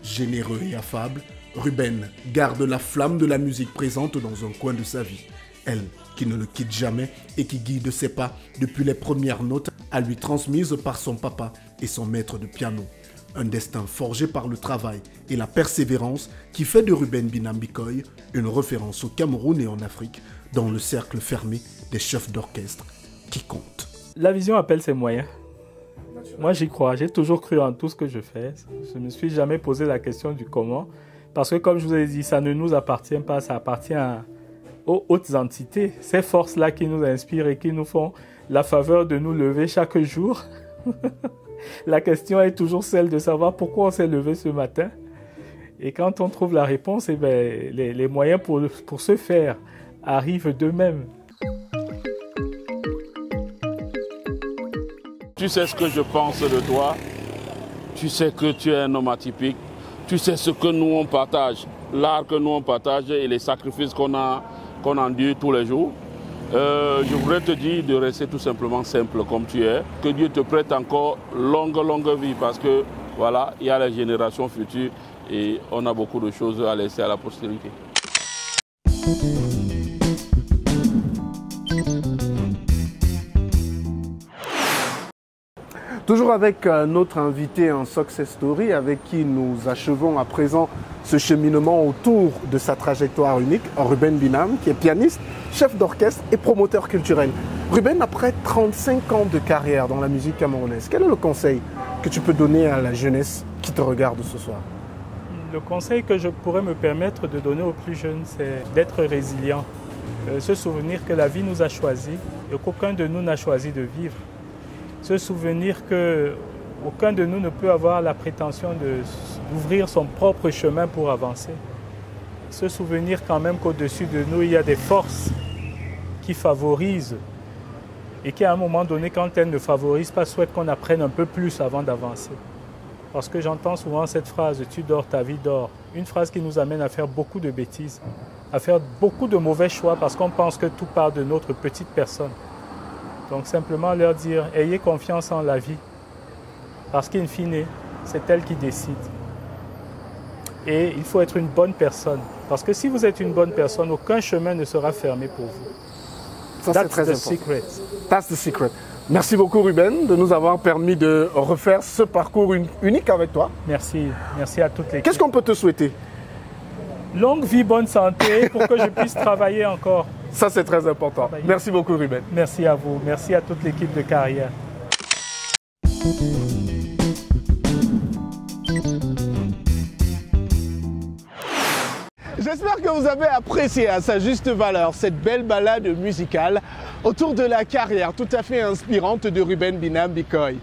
Généreux et affable, Ruben garde la flamme de la musique présente dans un coin de sa vie. Elle, qui ne le quitte jamais et qui guide ses pas depuis les premières notes à lui transmises par son papa et son maître de piano. Un destin forgé par le travail et la persévérance qui fait de Ruben Binam Bikoy une référence au Cameroun et en Afrique dans le cercle fermé des chefs d'orchestre qui comptent. La vision appelle ses moyens. Moi j'y crois, j'ai toujours cru en tout ce que je fais. Je ne me suis jamais posé la question du comment. Parce que comme je vous ai dit, ça ne nous appartient pas, ça appartient aux hautes entités. Ces forces-là qui nous inspirent et qui nous font la faveur de nous lever chaque jour. La question est toujours celle de savoir pourquoi on s'est levé ce matin. Et quand on trouve la réponse, eh bien, les moyens pour ce faire arrivent d'eux-mêmes. Tu sais ce que je pense de toi. Tu sais que tu es un homme atypique. Tu sais ce que nous on partage, l'art que nous on partage et les sacrifices qu'on endure tous les jours. Je voudrais te dire de rester tout simplement simple comme tu es. Que Dieu te prête encore longue vie parce que voilà, il y a les générations futures et on a beaucoup de choses à laisser à la postérité. Toujours avec notre invité en Success Story avec qui nous achevons à présent ce cheminement autour de sa trajectoire unique, Ruben Binam, qui est pianiste, chef d'orchestre et promoteur culturel. Ruben, après 35 ans de carrière dans la musique camerounaise, quel est le conseil que tu peux donner à la jeunesse qui te regarde ce soir? Le conseil que je pourrais me permettre de donner aux plus jeunes, c'est d'être résilient. Se souvenir que la vie nous a choisis et qu'aucun de nous n'a choisi de vivre. Se souvenir qu'aucun de nous ne peut avoir la prétention d'ouvrir son propre chemin pour avancer. Se souvenir quand même qu'au-dessus de nous, il y a des forces qui favorisent et qui, à un moment donné, quand elles ne favorisent pas, souhaitent qu'on apprenne un peu plus avant d'avancer. Parce que j'entends souvent cette phrase « tu dors, ta vie dort ». Une phrase qui nous amène à faire beaucoup de bêtises. à faire beaucoup de mauvais choix parce qu'on pense que tout part de notre petite personne. Donc simplement leur dire, ayez confiance en la vie. Parce qu'in fine, c'est elle qui décide. Et il faut être une bonne personne. Parce que si vous êtes une bonne personne, aucun chemin ne sera fermé pour vous. Ça, c'est très important. Secret. That's the secret. Merci beaucoup, Ruben, de nous avoir permis de refaire ce parcours unique avec toi. Merci. Merci à toutes les. Qu'est-ce qu'on peut te souhaiter? Longue vie, bonne santé, pour que je puisse travailler encore. Ça, c'est très important. Merci beaucoup, Ruben. Merci à vous. Merci à toute l'équipe de Carrière. J'espère que vous avez apprécié à sa juste valeur cette belle balade musicale autour de la carrière tout à fait inspirante de Ruben Binam Bikoy.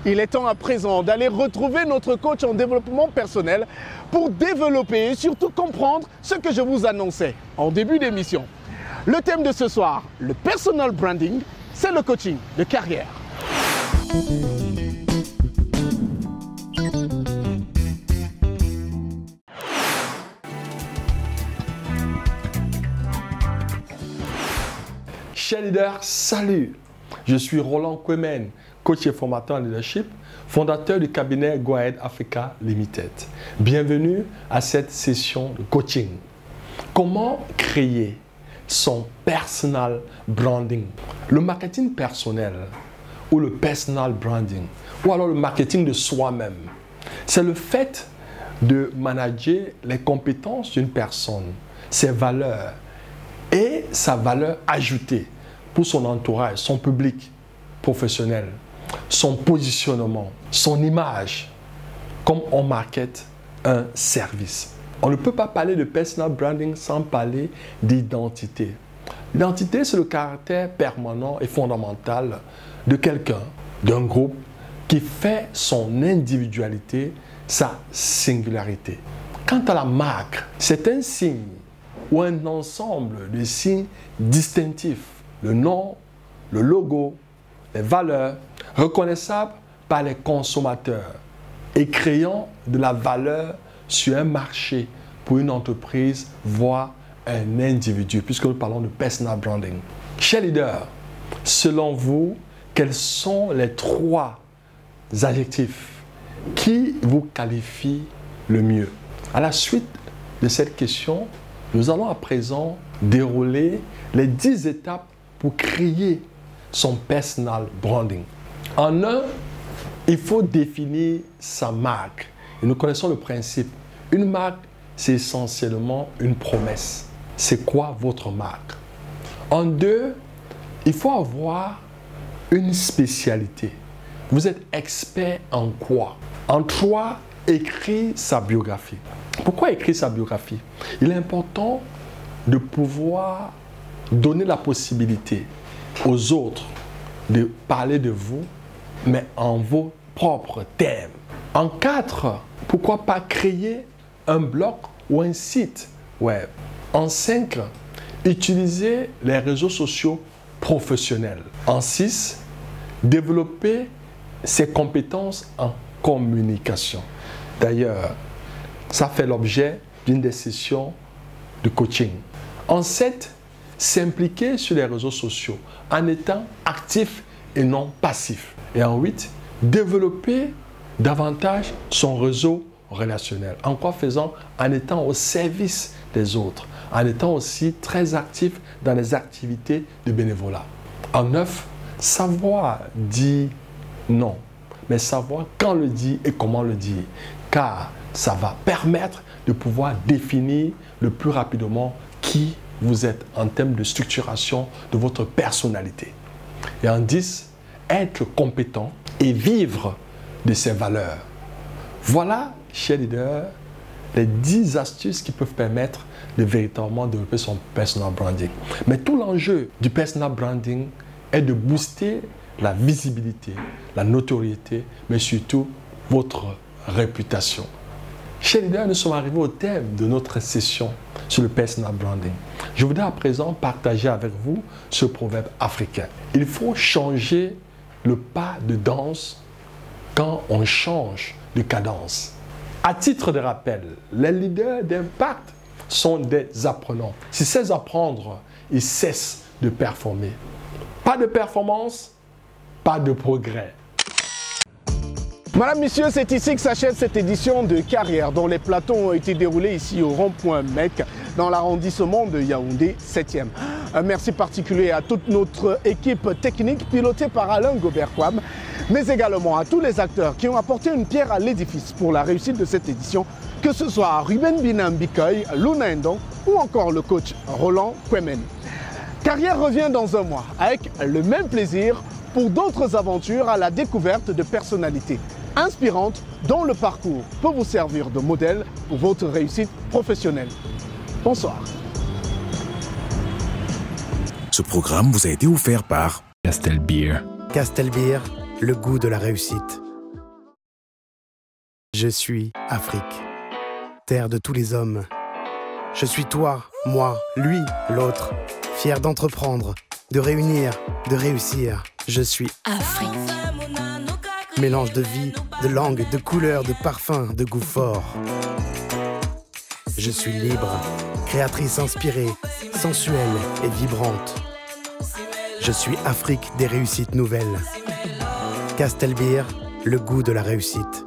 Il est temps à présent d'aller retrouver notre coach en développement personnel pour développer et surtout comprendre ce que je vous annonçais en début d'émission. Le thème de ce soir, le personal branding, c'est le coaching de carrière. Chers leaders, salut! Je suis Roland Kwemen, coach et formateur en leadership, fondateur du cabinet Go Ahead Africa Limited. Bienvenue à cette session de coaching. Comment créer son personal branding? Le marketing personnel ou le personal branding ou alors le marketing de soi-même, c'est le fait de manager les compétences d'une personne, ses valeurs et sa valeur ajoutée pour son entourage, son public professionnel, son positionnement, son image, comme on market un service. On ne peut pas parler de personal branding sans parler d'identité. L'identité, c'est le caractère permanent et fondamental de quelqu'un, d'un groupe, qui fait son individualité, sa singularité. Quant à la marque, c'est un signe ou un ensemble de signes distinctifs, le nom, le logo, les valeurs, reconnaissables par les consommateurs et créant de la valeur sur un marché pour une entreprise, voire un individu, puisque nous parlons de personal branding. Chers leaders, selon vous, quels sont les 3 adjectifs qui vous qualifient le mieux? À la suite de cette question, nous allons à présent dérouler les 10 étapes pour créer son personal branding. En un, il faut définir sa marque. Et nous connaissons le principe. Une marque, c'est essentiellement une promesse. C'est quoi votre marque? En 2, il faut avoir une spécialité. Vous êtes expert en quoi? En 3, écrire sa biographie. Pourquoi écrire sa biographie? Il est important de pouvoir donner la possibilité aux autres de parler de vous, mais en vos propres termes. En 4, pourquoi pas créer un blog ou un site web? En 5, utiliser les réseaux sociaux professionnels. En 6, développer ses compétences en communication. D'ailleurs, ça fait l'objet d'une des sessions de coaching. En 7, s'impliquer sur les réseaux sociaux en étant actif et non passif. Et en 8, développer davantage son réseau relationnel. En quoi faisant? En étant au service des autres, en étant aussi très actif dans les activités de bénévolat. En 9, savoir dire non, mais savoir quand le dire et comment le dire, car ça va permettre de pouvoir définir le plus rapidement qui vous êtes en termes de structuration de votre personnalité. Et en 10, être compétent et vivre de ses valeurs. Voilà, chers leaders, les 10 astuces qui peuvent permettre de véritablement développer son personal branding. Mais tout l'enjeu du personal branding est de booster la visibilité, la notoriété, mais surtout votre réputation. Chers leaders, nous sommes arrivés au thème de notre session sur le personal branding. Je voudrais à présent partager avec vous ce proverbe africain. Il faut changer le pas de danse quand on change de cadence. À titre de rappel, les leaders d'impact sont des apprenants. Si ces apprendre, ils cessent de performer. Pas de performance, pas de progrès. Madame, Messieurs, c'est ici que s'achève cette édition de Carrière dont les plateaux ont été déroulés ici au rond-point Mecque dans l'arrondissement de Yaoundé 7e. Un merci particulier à toute notre équipe technique pilotée par Alain Gobert-Kwam, mais également à tous les acteurs qui ont apporté une pierre à l'édifice pour la réussite de cette édition, que ce soit Ruben Binambikoy, Luna Ndong ou encore le coach Roland Kwemen. Carrière revient dans un mois avec le même plaisir pour d'autres aventures à la découverte de personnalités inspirantes dont le parcours peut vous servir de modèle pour votre réussite professionnelle. Bonsoir. Ce programme vous a été offert par Castel Beer. Castel Beer, le goût de la réussite. Je suis Afrique, terre de tous les hommes. Je suis toi, moi, lui, l'autre, fier d'entreprendre, de réunir, de réussir. Je suis Afrique. Mélange de vie, de langue, de couleurs, de parfums, de goût fort. Je suis libre, créatrice inspirée, sensuelle et vibrante. Je suis Afrique des réussites nouvelles. Castel Beer, le goût de la réussite.